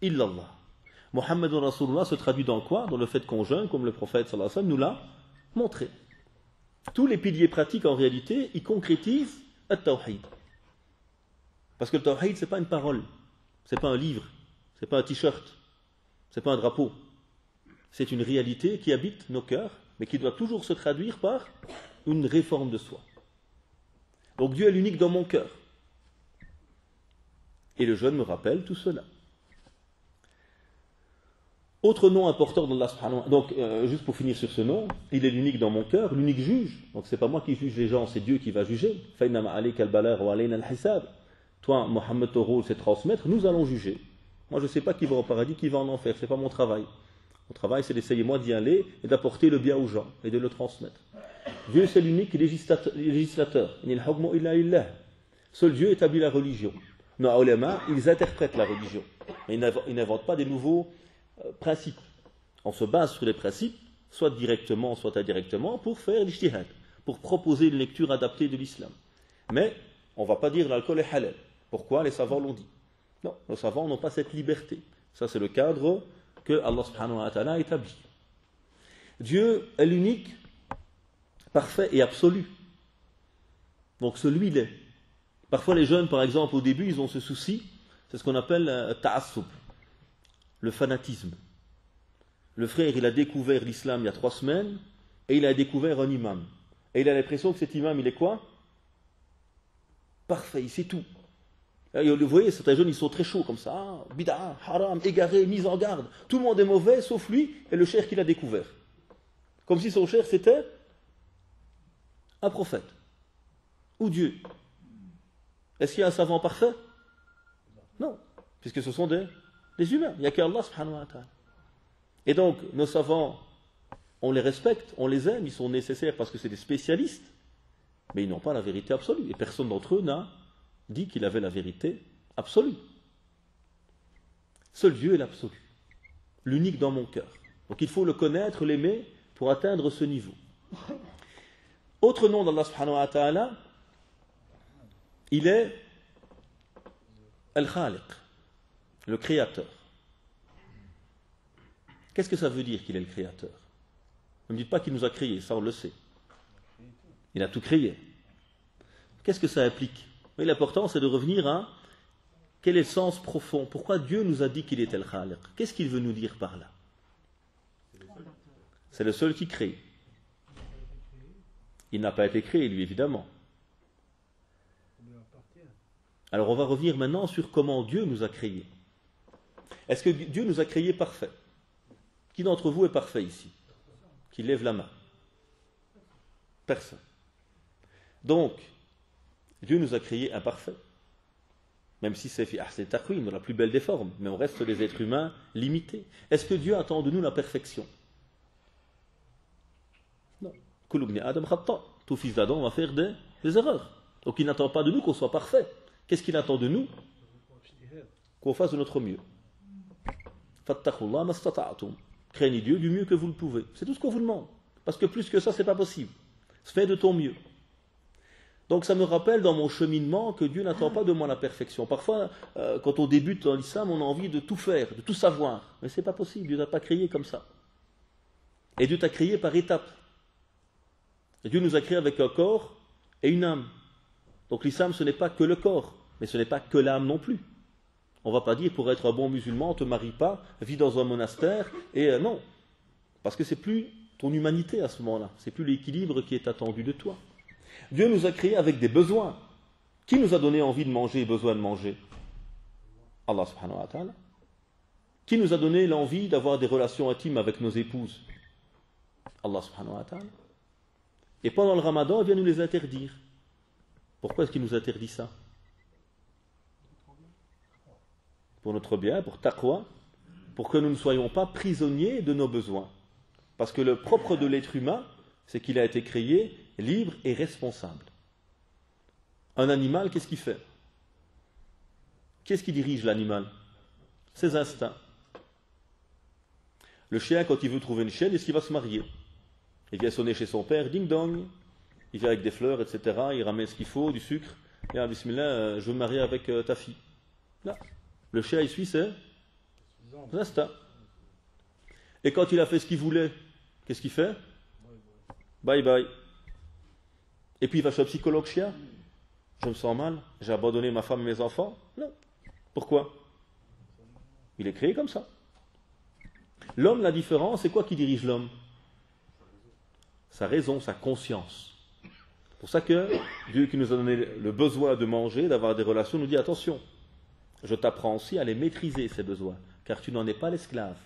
Illallah. Muhammadun Rasulullah se traduit dans quoi? Dans le fait qu'on jeûne, comme le prophète sallallahu alayhi wa sallam nous l'a montré. Tous les piliers pratiques, en réalité, ils concrétisent le tawhid. Parce que le tawhid, ce n'est pas une parole, ce n'est pas un livre, ce n'est pas un t-shirt, ce n'est pas un drapeau. C'est une réalité qui habite nos cœurs, mais qui doit toujours se traduire par une réforme de soi. Donc Dieu est l'unique dans mon cœur. Et le jeûne me rappelle tout cela. Autre nom important d'Allah subhanahu wa ta'ala. Donc, juste pour finir sur ce nom, il est l'unique dans mon cœur, l'unique juge. Donc, c'est pas moi qui juge les gens, c'est Dieu qui va juger. Toi, Mohammed, ton rôle, c'est transmettre, nous allons juger. Moi, je ne sais pas qui va au paradis, qui va en enfer, c'est pas mon travail. Mon travail, c'est d'essayer, moi, d'y aller et d'apporter le bien aux gens et de le transmettre. Dieu, c'est l'unique législateur. Seul Dieu établit la religion. Nos ulama, ils interprètent la religion. Mais ils n'inventent pas des nouveaux principes. On se base sur les principes, soit directement, soit indirectement, pour faire l'ijtihad, pour proposer une lecture adaptée de l'islam. Mais on ne va pas dire l'alcool est halal. Pourquoi? Les savants l'ont dit. Non, nos savants n'ont pas cette liberté. Ça, c'est le cadre que Allah subhanahu wa ta'ala a établi. Dieu est l'unique, parfait et absolu. Donc celui-là. Parfois les jeunes, par exemple, au début, ils ont ce souci, c'est ce qu'on appelle ta'assub, le fanatisme. Le frère, il a découvert l'islam il y a 3 semaines, et il a découvert un imam. Et il a l'impression que cet imam, il est quoi? Parfait, il sait tout. Et vous voyez, certains jeunes, ils sont très chauds comme ça. Ah, bid'a, haram, égaré, mise en garde. Tout le monde est mauvais, sauf lui et le cheikh qu'il a découvert. Comme si son cheikh, c'était un prophète. Ou Dieu. Est-ce qu'il y a un savant parfait? Non, puisque ce sont des humains. Il n'y a qu'Allah subhanahu wa ta'ala. Et donc, nos savants, on les respecte, on les aime, ils sont nécessaires parce que c'est des spécialistes, mais ils n'ont pas la vérité absolue. Et personne d'entre eux n'a dit qu'il avait la vérité absolue. Seul Dieu est l'absolu, l'unique dans mon cœur. Donc il faut le connaître, l'aimer, pour atteindre ce niveau. Autre nom d'Allah subhanahu wa ta'ala, il est Al-Khaliq, le créateur. Qu'est-ce que ça veut dire qu'il est le créateur? Ne me dites pas qu'il nous a créés, ça on le sait. Il a tout créé. Qu'est-ce que ça implique? Mais l'important c'est de revenir à quel est le sens profond. Pourquoi Dieu nous a dit qu'il était le Khaliq? Qu'est-ce qu'il veut nous dire par là? C'est le seul qui crée. Il n'a pas été créé, lui, évidemment. Alors on va revenir maintenant sur comment Dieu nous a créés. Est-ce que Dieu nous a créés parfaits? Qui d'entre vous est parfait ici? Qui lève la main? Personne. Donc, Dieu nous a créés imparfaits. Même si c'est taqwim, dans la plus belle des formes, mais on reste des êtres humains limités. Est-ce que Dieu attend de nous la perfection? Kul ibn Adam khata. Tout fils d'Adam va faire des erreurs. Donc il n'attend pas de nous qu'on soit parfait. Qu'est-ce qu'il attend de nous? Qu'on fasse de notre mieux. Fattakhullah mastata'tum. Craignez Dieu du mieux que vous le pouvez. C'est tout ce qu'on vous demande. Parce que plus que ça, c'est pas possible. Fais de ton mieux. Donc ça me rappelle dans mon cheminement que Dieu n'attend pas de moi la perfection. Parfois, quand on débute dans l'islam, on a envie de tout faire, de tout savoir. Mais c'est pas possible, Dieu n'a pas créé comme ça. Et Dieu t'a créé par étapes. Et Dieu nous a créé avec un corps et une âme. Donc l'islam, ce n'est pas que le corps, mais ce n'est pas que l'âme non plus. On ne va pas dire, pour être un bon musulman, on ne te marie pas, vis dans un monastère, et non. Parce que c'est plus ton humanité à ce moment-là. C'est plus l'équilibre qui est attendu de toi. Dieu nous a créés avec des besoins. Qui nous a donné envie de manger et besoin de manger? Allah subhanahu wa ta'ala. Qui nous a donné l'envie d'avoir des relations intimes avec nos épouses? Allah subhanahu wa ta'ala. Et pendant le ramadan, il vient nous les interdire. Pourquoi est-ce qu'il nous interdit ça? Pour notre bien, pour taqwa, pour que nous ne soyons pas prisonniers de nos besoins. Parce que le propre de l'être humain, c'est qu'il a été créé libre et responsable. Un animal, qu'est-ce qu'il fait? Qu'est-ce qui dirige l'animal? Ses instincts. Le chien, quand il veut trouver une chienne, est-ce qu'il va se marier? Il vient sonner chez son père, ding dong, il vient avec des fleurs, etc. Il ramène ce qu'il faut, du sucre. Et ah, bismillah, je veux me marier avec ta fille. Là. Le chien, il suit ses instincts. Et quand il a fait ce qu'il voulait, qu'est-ce qu'il fait? Bye bye. Et puis il va chez un psychologue chien. Je me sens mal, j'ai abandonné ma femme et mes enfants. Non. Pourquoi? Il est créé comme ça. L'homme, la différence, c'est quoi qui dirige l'homme? Sa raison, sa conscience. C'est pour ça que Dieu qui nous a donné le besoin de manger, d'avoir des relations, nous dit attention, je t'apprends aussi à les maîtriser, ces besoins, car tu n'en es pas l'esclave.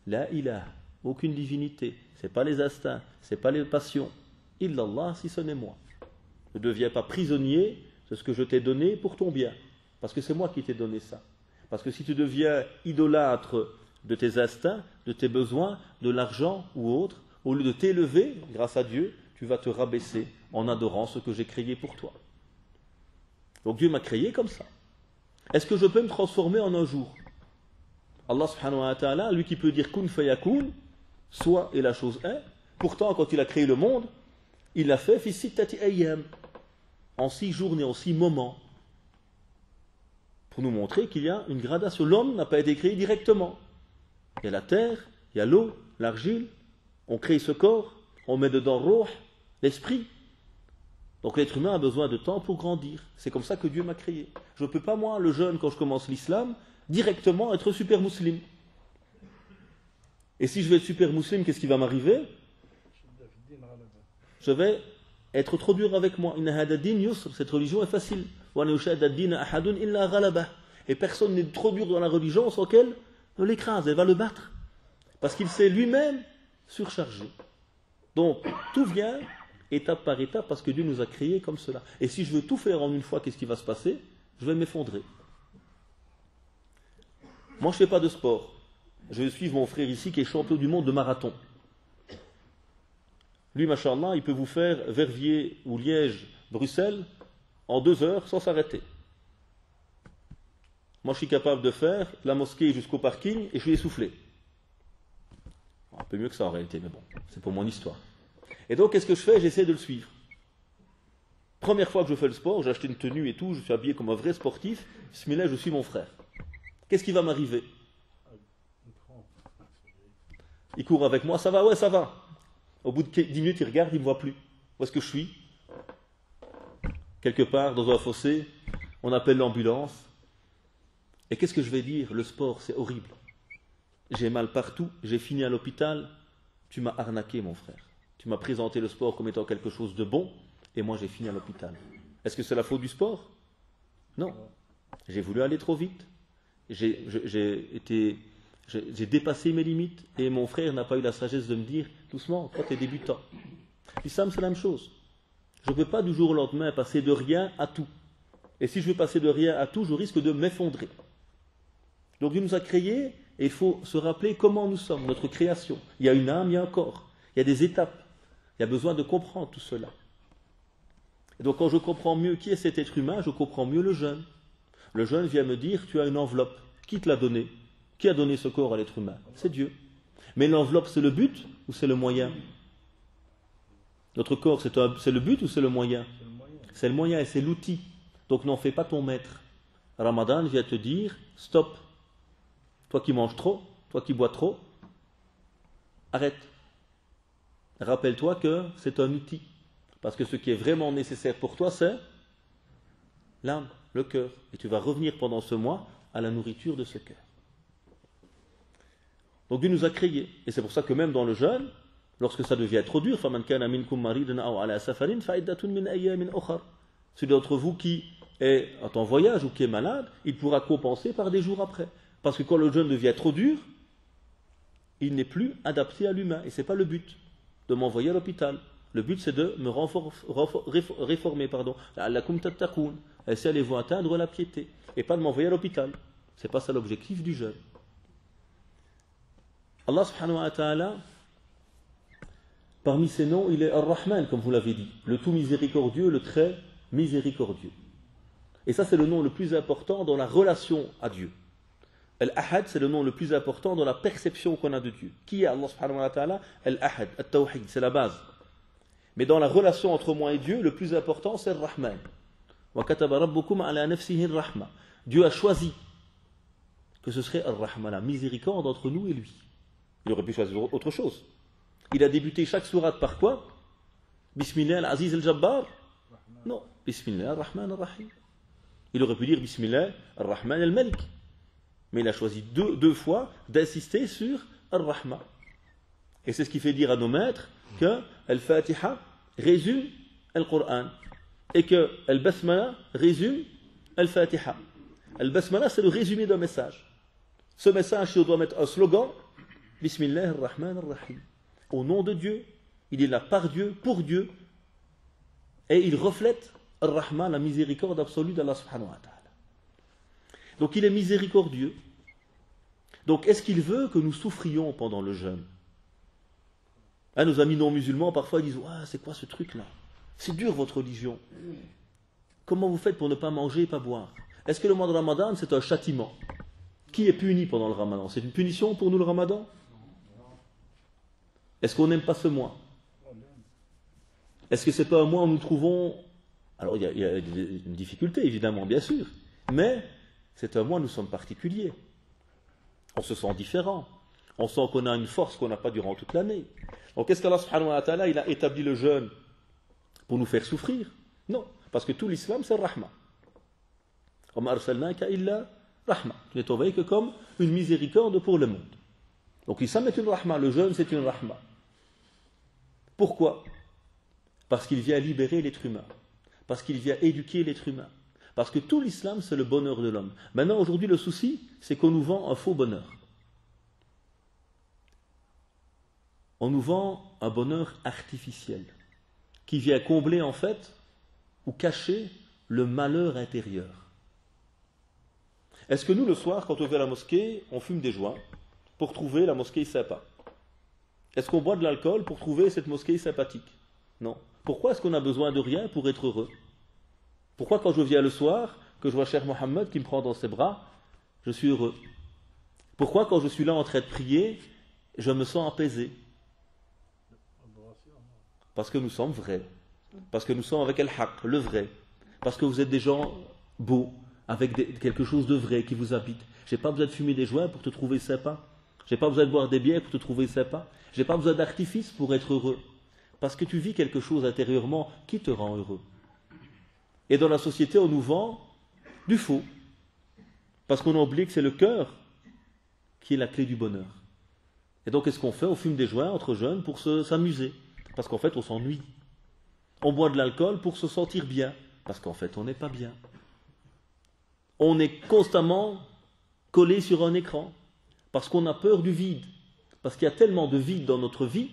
La ilaha, aucune divinité, ce n'est pas les instincts, ce n'est pas les passions. Illallah, si ce n'est moi. Ne deviens pas prisonnier de ce que je t'ai donné pour ton bien, parce que c'est moi qui t'ai donné ça. Parce que si tu deviens idolâtre de tes instincts, de tes besoins, de l'argent ou autre, au lieu de t'élever, grâce à Dieu, tu vas te rabaisser en adorant ce que j'ai créé pour toi. Donc Dieu m'a créé comme ça. Est-ce que je peux me transformer en un jour? Allah subhanahu wa ta'ala, lui qui peut dire kun fayakun, soit et la chose est, pourtant quand il a créé le monde, il l'a fait fi sittati ayyam, en 6 journées, en 6 moments, pour nous montrer qu'il y a une gradation. L'homme n'a pas été créé directement. Il y a la terre, il y a l'eau, l'argile, on crée ce corps, on met dedans ruh, l'esprit. Donc l'être humain a besoin de temps pour grandir. C'est comme ça que Dieu m'a créé. Je ne peux pas, moi, le jeune, quand je commence l'islam, directement être super musulman. Et si je vais être super musulman, qu'est-ce qui va m'arriver? Je vais être trop dur avec moi. Cette religion est facile. Et personne n'est trop dur dans la religion sans qu'elle l'écrase, elle va le battre. Parce qu'il s'est lui-même surchargé. Donc, tout vient étape par étape parce que Dieu nous a créés comme cela. Et si je veux tout faire en une fois, qu'est-ce qui va se passer? Je vais m'effondrer. Moi, je ne fais pas de sport. Je vais suivre mon frère ici qui est champion du monde de marathon. Lui, machallah, il peut vous faire Verviers ou Liège, Bruxelles en 2 heures sans s'arrêter. Moi, je suis capable de faire la mosquée jusqu'au parking et je suis essoufflé. Un peu mieux que ça en réalité, mais bon, c'est pour mon histoire. Et donc, qu'est-ce que je fais? J'essaie de le suivre. Première fois que je fais le sport, j'ai acheté une tenue et tout, je suis habillé comme un vrai sportif. Bismillah, je suis mon frère. Qu'est-ce qui va m'arriver? Il court avec moi, ça va? Ouais, ça va. Au bout de 10 minutes, il regarde, il ne me voit plus. Où est-ce que je suis? Quelque part, dans un fossé, on appelle l'ambulance. Et qu'est-ce que je vais dire? Le sport, c'est horrible. J'ai mal partout, j'ai fini à l'hôpital. Tu m'as arnaqué, mon frère. Tu m'as présenté le sport comme étant quelque chose de bon, et moi j'ai fini à l'hôpital. Est-ce que c'est la faute du sport? Non. J'ai voulu aller trop vite. J'ai dépassé mes limites, et mon frère n'a pas eu la sagesse de me dire, doucement, toi tu es débutant. L'islam, c'est la même chose. Je ne peux pas du jour au lendemain passer de rien à tout. Et si je veux passer de rien à tout, je risque de m'effondrer. Donc Dieu nous a créés, et il faut se rappeler comment nous sommes, notre création. Il y a une âme, il y a un corps. Il y a des étapes. Il y a besoin de comprendre tout cela. Et donc quand je comprends mieux qui est cet être humain, je comprends mieux le jeûne. Le jeûne vient me dire, tu as une enveloppe. Qui te l'a donné? Qui a donné ce corps à l'être humain? C'est Dieu. Mais l'enveloppe, c'est le but ou c'est le moyen? Notre corps, c'est le but ou c'est le moyen? C'est le moyen et c'est l'outil. Donc n'en fais pas ton maître. Ramadan vient te dire, stop. Toi qui manges trop, toi qui bois trop, arrête. Rappelle-toi que c'est un outil. Parce que ce qui est vraiment nécessaire pour toi, c'est l'âme, le cœur. Et tu vas revenir pendant ce mois à la nourriture de ce cœur. Donc Dieu nous a créés. Et c'est pour ça que même dans le jeûne, lorsque ça devient trop dur, celui d'entre vous qui est en voyage ou qui est malade, il pourra compenser par des jours après. Parce que quand le jeûne devient trop dur, il n'est plus adapté à l'humain. Et ce n'est pas le but de m'envoyer à l'hôpital. Le but c'est de me réformer. Ainsi allez-vous atteindre la piété. Et pas de m'envoyer à l'hôpital. Ce n'est pas ça l'objectif du jeûne. Allah subhanahu wa ta'ala, parmi ses noms, il est Ar-Rahman, comme vous l'avez dit. Le tout miséricordieux, le très miséricordieux. Et ça c'est le nom le plus important dans la relation à Dieu. Al-Ahad, c'est le nom le plus important dans la perception qu'on a de Dieu. Qui est Allah subhanahu wa ta'ala? Al-Ahad, Al-Tawhid, c'est la base. Mais dans la relation entre moi et Dieu, le plus important c'est Ar-Rahman. Wa kataba rabbukum ala nafsihi ar-rahma. Dieu a choisi que ce serait Ar-Rahma, la miséricorde entre nous et lui. Il aurait pu choisir autre chose. Il a débuté chaque sourate par quoi? Bismillah al-Aziz al-Jabbar? Non. Bismillah ar-Rahman ar-Rahim. Il aurait pu dire Bismillah ar-Rahman al-Malik. Mais il a choisi deux fois d'insister sur Ar-Rahma. Et c'est ce qui fait dire à nos maîtres que Al-Fatiha résume Al-Qur'an et que Al-Basmala résume Al-Fatiha. Al-Basmala, c'est le résumé d'un message. Ce message, si on doit mettre un slogan, Bismillah ar-Rahman ar-Rahim. Au nom de Dieu, il est là par Dieu, pour Dieu, et il reflète Ar-Rahman, la miséricorde absolue d'Allah subhanahu wa ta'ala. Donc il est miséricordieux. Donc est-ce qu'il veut que nous souffrions pendant le jeûne? Nos amis non musulmans parfois disent « c'est quoi ce truc-là? C'est dur votre religion. Comment vous faites pour ne pas manger et pas boire? Est-ce que le mois de Ramadan c'est un châtiment? Qui est puni pendant le Ramadan? C'est une punition pour nous le Ramadan? Est-ce qu'on n'aime pas ce mois? Est-ce que c'est pas un mois où nous trouvons... Alors il y a une difficulté évidemment, bien sûr, mais c'est un mois où nous sommes particuliers. On se sent différent. On sent qu'on a une force qu'on n'a pas durant toute l'année. Donc est-ce qu'Allah subhanahu wa ta'ala il a établi le jeûne pour nous faire souffrir? Non, parce que tout l'islam c'est Rahma. Tu n'es envoyé que comme une miséricorde pour le monde. Donc l'islam est une Rahma, le jeûne c'est une Rahma. Pourquoi? Parce qu'il vient libérer l'être humain. Parce qu'il vient éduquer l'être humain. Parce que tout l'islam, c'est le bonheur de l'homme. Maintenant, aujourd'hui, le souci, c'est qu'on nous vend un faux bonheur. On nous vend un bonheur artificiel, qui vient combler, en fait, ou cacher le malheur intérieur. Est-ce que nous, le soir, quand on va à la mosquée, on fume des joints pour trouver la mosquée sympa? Est-ce qu'on boit de l'alcool pour trouver cette mosquée sympathique? Non. Pourquoi est-ce qu'on a besoin de rien pour être heureux? Pourquoi quand je viens le soir, que je vois Cheikh Mohammed qui me prend dans ses bras, je suis heureux? Pourquoi quand je suis là en train de prier, je me sens apaisé? Parce que nous sommes vrais. Parce que nous sommes avec Al-Haq, le vrai. Parce que vous êtes des gens beaux, avec quelque chose de vrai qui vous habite. Je n'ai pas besoin de fumer des joints pour te trouver sympa. Je n'ai pas besoin de boire des bières pour te trouver sympa. Je n'ai pas besoin d'artifice pour être heureux. Parce que tu vis quelque chose intérieurement qui te rend heureux. Et dans la société, on nous vend du faux. Parce qu'on oublie que c'est le cœur qui est la clé du bonheur. Et donc, qu'est-ce qu'on fait? On fume des joints entre jeunes pour s'amuser. Parce qu'en fait, on s'ennuie. On boit de l'alcool pour se sentir bien. Parce qu'en fait, on n'est pas bien. On est constamment collé sur un écran. Parce qu'on a peur du vide. Parce qu'il y a tellement de vide dans notre vie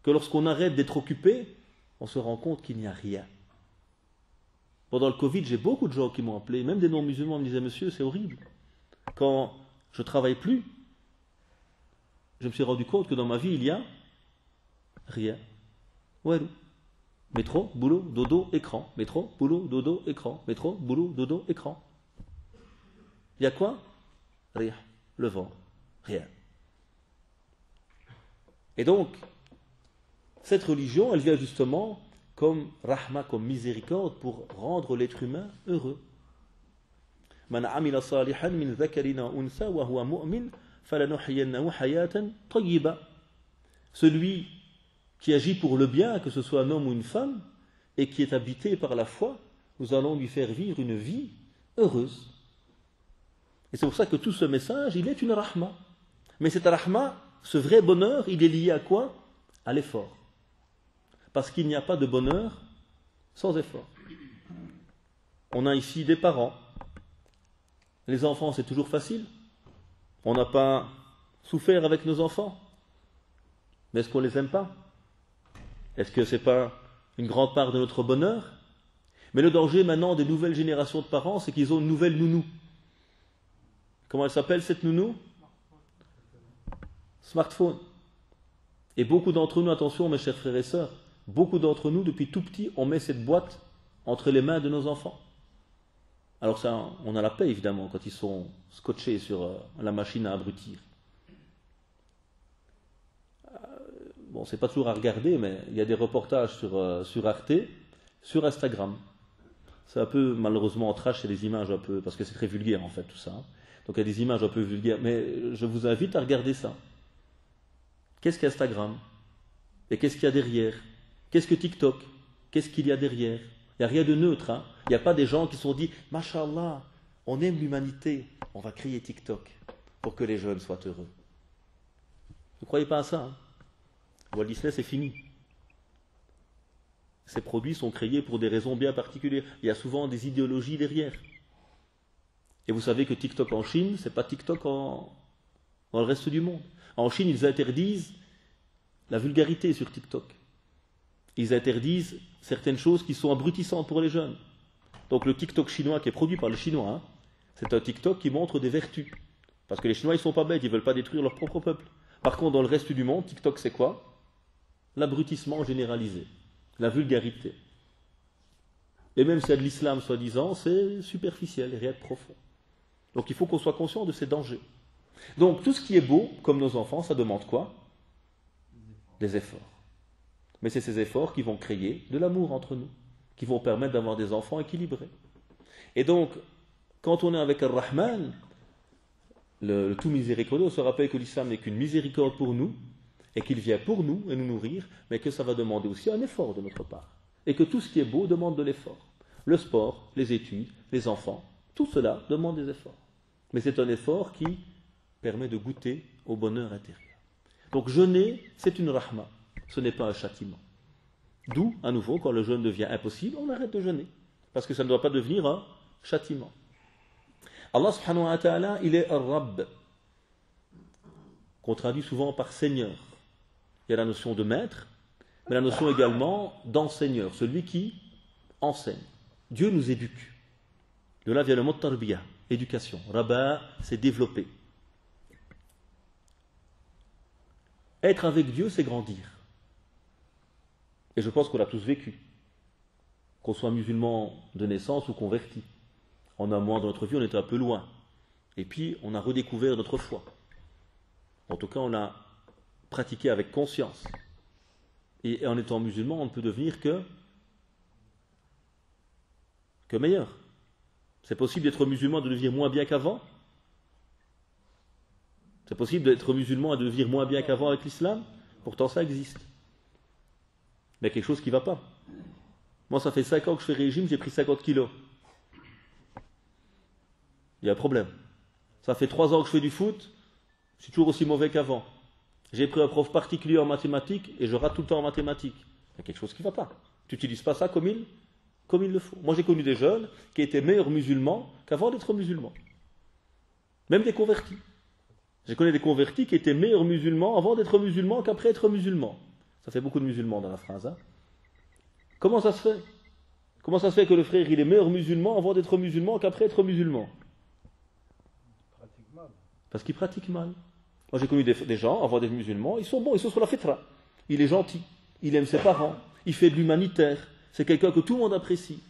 que lorsqu'on arrête d'être occupé, on se rend compte qu'il n'y a rien. Pendant le Covid, j'ai beaucoup de gens qui m'ont appelé, même des non-musulmans me disaient « Monsieur, c'est horrible. Quand je ne travaille plus, je me suis rendu compte que dans ma vie, il y a rien. Walou. Métro, boulot, dodo, écran. Métro, boulot, dodo, écran. Métro, boulot, dodo, écran. Il y a quoi? Rien. Le vent. Rien. Et donc, cette religion, elle vient justement comme rahma, comme miséricorde, pour rendre l'être humain heureux. Man amila salihan min dhakarina unsa wa huwa mu'min falanuhyiyannahu hayatan tayyiba. Celui qui agit pour le bien, que ce soit un homme ou une femme, et qui est habité par la foi, nous allons lui faire vivre une vie heureuse. Et c'est pour ça que tout ce message, il est une rahma. Mais cette rahma, ce vrai bonheur, il est lié à quoi? À l'effort. Parce qu'il n'y a pas de bonheur sans effort. On a ici des parents. Les enfants, c'est toujours facile. On n'a pas souffert avec nos enfants. Mais est-ce qu'on ne les aime pas? Est-ce que ce n'est pas une grande part de notre bonheur? Mais le danger maintenant des nouvelles générations de parents, c'est qu'ils ont une nouvelle nounou. Comment elle s'appelle cette nounou? Smartphone. Et beaucoup d'entre nous, attention mes chers frères et sœurs, beaucoup d'entre nous, depuis tout petit, on met cette boîte entre les mains de nos enfants. Alors ça, on a la paix évidemment quand ils sont scotchés sur la machine à abrutir. Bon, c'est pas toujours à regarder, mais il y a des reportages sur Arte, sur Instagram. C'est un peu, malheureusement, en trash, c'est des images un peu, parce que c'est très vulgaire en fait tout ça. Donc il y a des images un peu vulgaires, mais je vous invite à regarder ça. Qu'est-ce qu'Instagram? Et qu'est-ce qu'il y a derrière? Qu'est-ce que TikTok? Qu'est-ce qu'il y a derrière? Il n'y a rien de neutre. Hein. Il n'y a pas des gens qui se sont dit « Masha'Allah, on aime l'humanité, on va créer TikTok pour que les jeunes soient heureux. » Ne croyez pas à ça. Hein. Walt Disney, c'est fini. Ces produits sont créés pour des raisons bien particulières. Il y a souvent des idéologies derrière. Et vous savez que TikTok en Chine, ce n'est pas TikTok dans le reste du monde. En Chine, ils interdisent la vulgarité sur TikTok. Ils interdisent certaines choses qui sont abrutissantes pour les jeunes. Donc le TikTok chinois qui est produit par les Chinois, hein, c'est un TikTok qui montre des vertus. Parce que les Chinois, ils ne sont pas bêtes, ils ne veulent pas détruire leur propre peuple. Par contre, dans le reste du monde, TikTok, c'est quoi? L'abrutissement généralisé, la vulgarité. Et même si c'est de l'islam, soi-disant, c'est superficiel, rien de profond. Donc il faut qu'on soit conscient de ces dangers. Donc tout ce qui est beau, comme nos enfants, ça demande quoi? Des efforts. Mais c'est ces efforts qui vont créer de l'amour entre nous, qui vont permettre d'avoir des enfants équilibrés. Et donc, quand on est avec Ar-Rahman, le tout miséricordieux, on se rappelle que l'islam n'est qu'une miséricorde pour nous, et qu'il vient pour nous et nous nourrir, mais que ça va demander aussi un effort de notre part. Et que tout ce qui est beau demande de l'effort. Le sport, les études, les enfants, tout cela demande des efforts. Mais c'est un effort qui permet de goûter au bonheur intérieur. Donc jeûner, c'est une rahma, ce n'est pas un châtiment. D'où, à nouveau, quand le jeûne devient impossible, on arrête de jeûner. Parce que ça ne doit pas devenir un châtiment. Allah subhanahu wa ta'ala, il est Ar-Rabb, qu'on traduit souvent par Seigneur. Il y a la notion de maître, mais la notion également d'enseigneur, celui qui enseigne. Dieu nous éduque. De là vient le mot tarbiya, éducation. Rabba, c'est développer. Être avec Dieu, c'est grandir. Et je pense qu'on l'a tous vécu. Qu'on soit musulman de naissance ou converti. En un moment de notre vie, on était un peu loin. Et puis, on a redécouvert notre foi. En tout cas, on l'a pratiqué avec conscience. Et en étant musulman, on ne peut devenir que meilleur. C'est possible d'être musulman et de devenir moins bien qu'avant? C'est possible d'être musulman et de devenir moins bien qu'avant avec l'islam? Pourtant, ça existe. Mais il y a quelque chose qui ne va pas. Moi, ça fait 5 ans que je fais régime, j'ai pris 50 kilos. Il y a un problème. Ça fait 3 ans que je fais du foot, je suis toujours aussi mauvais qu'avant. J'ai pris un prof particulier en mathématiques et je rate tout le temps en mathématiques. Il y a quelque chose qui ne va pas. Tu n'utilises pas ça comme il le faut. Moi, j'ai connu des jeunes qui étaient meilleurs musulmans qu'avant d'être musulmans. Même des convertis. J'ai connu des convertis qui étaient meilleurs musulmans avant d'être musulmans qu'après être musulmans. Ça fait beaucoup de musulmans dans la phrase. Hein. Comment ça se fait? Comment ça se fait que le frère il est meilleur musulman avant d'être musulman qu'après être musulman? Parce qu'il pratique mal. Moi j'ai connu des gens avant d'être musulmans, ils sont bons, ils sont sur la fitra. Il est gentil, il aime ses parents, il fait de l'humanitaire, c'est quelqu'un que tout le monde apprécie.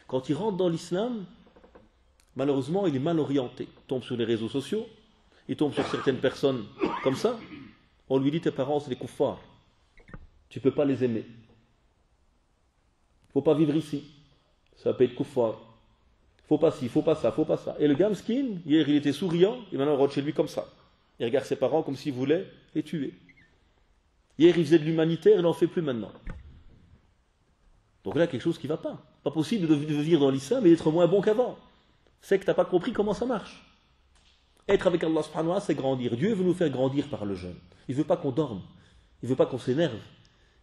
Quand il rentre dans l'islam, malheureusement, il est mal orienté. Il tombe sur les réseaux sociaux, il tombe sur certaines personnes comme ça. On lui dit tes parents, c'est des kuffars. Tu ne peux pas les aimer. Il ne faut pas vivre ici. Ça peut être kuffar. Faut pas ci, faut pas ça, faut pas ça. Et le gars mskin, hier il était souriant, et maintenant il rentre chez lui comme ça. Il regarde ses parents comme s'il voulait les tuer. Hier il faisait de l'humanitaire, il n'en fait plus maintenant. Donc là, quelque chose qui ne va pas. Pas possible de vivre dans l'islam et d'être moins bon qu'avant. C'est que tu n'as pas compris comment ça marche. Être avec Allah subhanahu wa ta'ala, c'est grandir. Dieu veut nous faire grandir par le jeûne. Il ne veut pas qu'on dorme. Il ne veut pas qu'on s'énerve.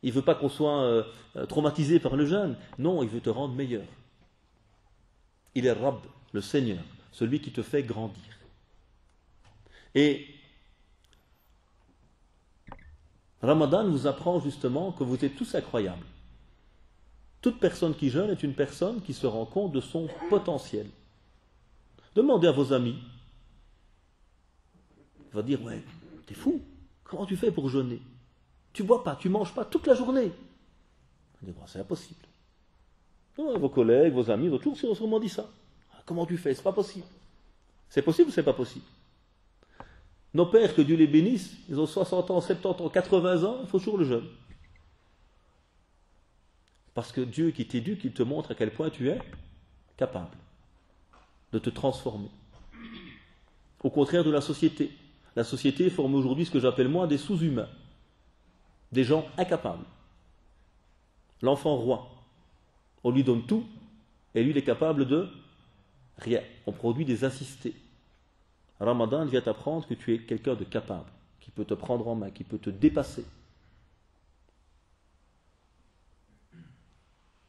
Il ne veut pas qu'on soit traumatisé par le jeûne. Non, il veut te rendre meilleur. Il est Rabb, le Seigneur, celui qui te fait grandir. Et Ramadan vous apprend justement que vous êtes tous incroyables. Toute personne qui jeûne est une personne qui se rend compte de son potentiel. Demandez à vos amis. Il va dire, ouais, t'es fou. Comment tu fais pour jeûner? Tu bois pas, tu manges pas toute la journée. On va dire, c'est impossible. Vos collègues, vos amis, vont toujours sûrement dit ça. Comment tu fais? C'est pas possible. C'est possible ou c'est pas possible? Nos pères, que Dieu les bénisse, ils ont 60 ans, 70 ans, 80 ans, il faut toujours le jeûne. Parce que Dieu qui t'éduque, il te montre à quel point tu es capable de te transformer. Au contraire de la société. La société forme aujourd'hui ce que j'appelle moi des sous-humains. Des gens incapables. L'enfant roi. On lui donne tout et lui il est capable de rien. On produit des assistés. Ramadan vient t'apprendre que tu es quelqu'un de capable, qui peut te prendre en main, qui peut te dépasser.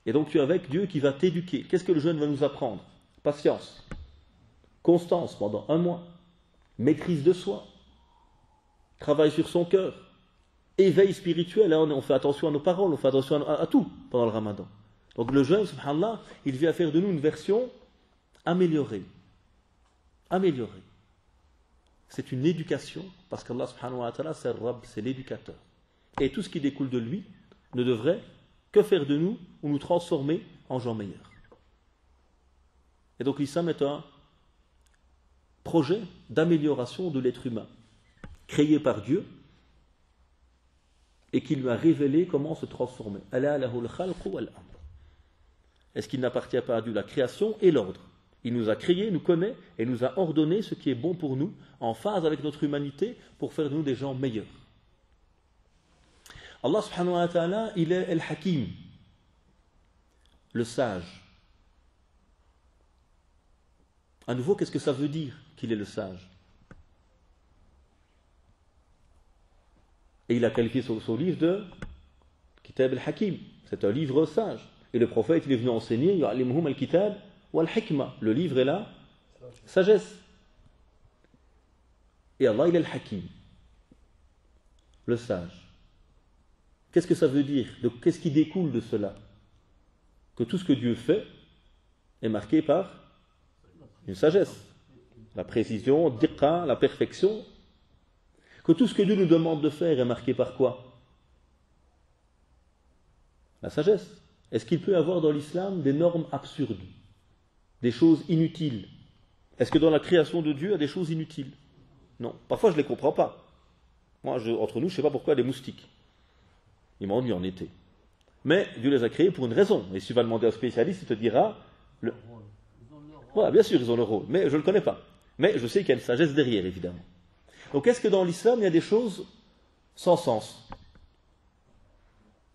Et donc tu es avec Dieu qui va t'éduquer. Qu'est-ce que le jeûne va nous apprendre? Patience, constance pendant 1 mois, maîtrise de soi, travail sur son cœur, éveil spirituel. Là, on fait attention à nos paroles, on fait attention à tout pendant le Ramadan. Donc le jeûne, subhanallah, il vient faire de nous une version améliorée. Améliorée. C'est une éducation, parce qu'Allah subhanahu wa ta'ala, c'est Rabb, c'est l'éducateur. Et tout ce qui découle de lui ne devrait que faire de nous ou nous transformer en gens meilleurs. Et donc l'islam est un projet d'amélioration de l'être humain, créé par Dieu, et qui lui a révélé comment se transformer. Est-ce qu'il n'appartient pas à Dieu la création et l'ordre? Il nous a créés, nous connaît et nous a ordonné ce qui est bon pour nous, en phase avec notre humanité, pour faire de nous des gens meilleurs. Allah subhanahu wa ta'ala, il est Al-Hakim, le sage. À nouveau, qu'est-ce que ça veut dire qu'il est le sage? Et il a qualifié son livre de Kitab al-Hakim. C'est un livre sage. Et le prophète, il est venu enseigner Yu'allimuhum al-Kitab wal-Hikma. Le livre est là, sagesse. Et Allah, il est le Hakim, le sage. Qu'est-ce que ça veut dire? Qu'est-ce qui découle de cela? Que tout ce que Dieu fait est marqué par une sagesse. La précision, diqqa, la perfection. Que tout ce que Dieu nous demande de faire est marqué par quoi? La sagesse. Est-ce qu'il peut y avoir dans l'islam des normes absurdes, des choses inutiles? Est-ce que dans la création de Dieu, il y a des choses inutiles? Non. Parfois, je ne les comprends pas. Moi, entre nous, je ne sais pas pourquoi il y a des moustiques. Ils m'ennuient en été. Mais Dieu les a créés pour une raison. Et si tu vas demander à un spécialiste, il te dira... Voilà, bien sûr, ils ont le rôle. Mais je ne le connais pas. Mais je sais qu'il y a une sagesse derrière, évidemment. Donc, est-ce que dans l'islam, il y a des choses sans sens?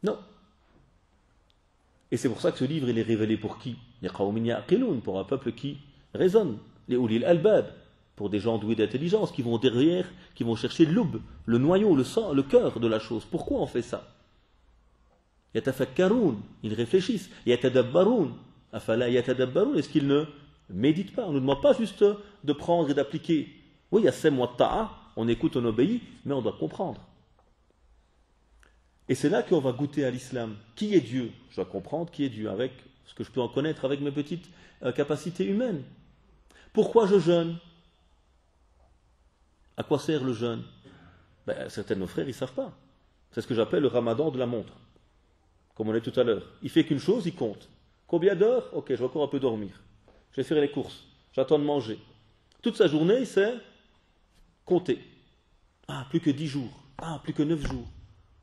Non. Et c'est pour ça que ce livre, il est révélé pour qui? Pour un peuple qui raisonne. Les ulil albab, pour des gens doués d'intelligence, qui vont derrière, qui vont chercher l'oub, le noyau, le sang, le cœur de la chose. Pourquoi on fait ça? Yatafakkaroun, ils réfléchissent. Yatadabbaroun, afala yatadabbaroun, est-ce qu'ils ne méditent pas? On ne nous demande pas juste de prendre et d'appliquer. Oui, il y a sem wa ta'a, on écoute, on obéit, mais on doit comprendre. Et c'est là qu'on va goûter à l'islam. Qui est Dieu? Je dois comprendre qui est Dieu avec ce que je peux en connaître avec mes petites capacités humaines. Pourquoi je jeûne? À quoi sert le jeûne? Certains de nos frères, ils ne savent pas. C'est ce que j'appelle le ramadan de la montre. comme on a dit tout à l'heure. Il fait qu'une chose, il compte. Combien d'heures? Ok, je vais encore un peu dormir. Je vais faire les courses. J'attends de manger. Toute sa journée, il sait compter. Ah, plus que 10 jours. Ah, plus que 9 jours.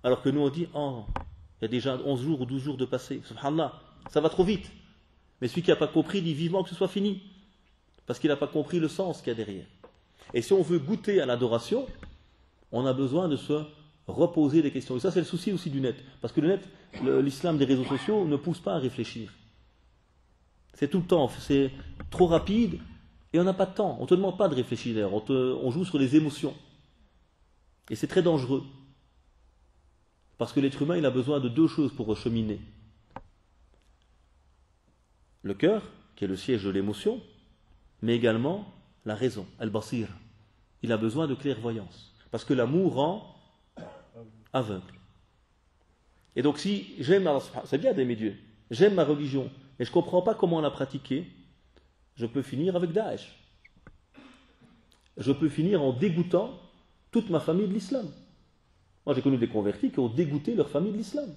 Alors que nous, on dit, oh, il y a déjà 11 jours ou 12 jours de passé. Subhanallah, ça va trop vite. Mais celui qui n'a pas compris dit vivement que ce soit fini. Parce qu'il n'a pas compris le sens qu'il y a derrière. Et si on veut goûter à l'adoration, on a besoin de se reposer des questions. Et ça, c'est le souci aussi du net. Parce que le net, l'islam des réseaux sociaux ne pousse pas à réfléchir. C'est tout le temps, c'est trop rapide et on n'a pas de temps. On ne te demande pas de réfléchir d'ailleurs, on joue sur les émotions. Et c'est très dangereux. Parce que l'être humain, il a besoin de deux choses pour cheminer. Le cœur, qui est le siège de l'émotion, mais également la raison, al-basir. Il a besoin de clairvoyance. Parce que l'amour rend aveugle. Et donc si j'aime Allah, c'est bien d'aimer Dieu, j'aime ma religion, mais je ne comprends pas comment la pratiquer, je peux finir avec Daesh. Je peux finir en dégoûtant toute ma famille de l'islam. Moi j'ai connu des convertis qui ont dégoûté leur famille de l'islam.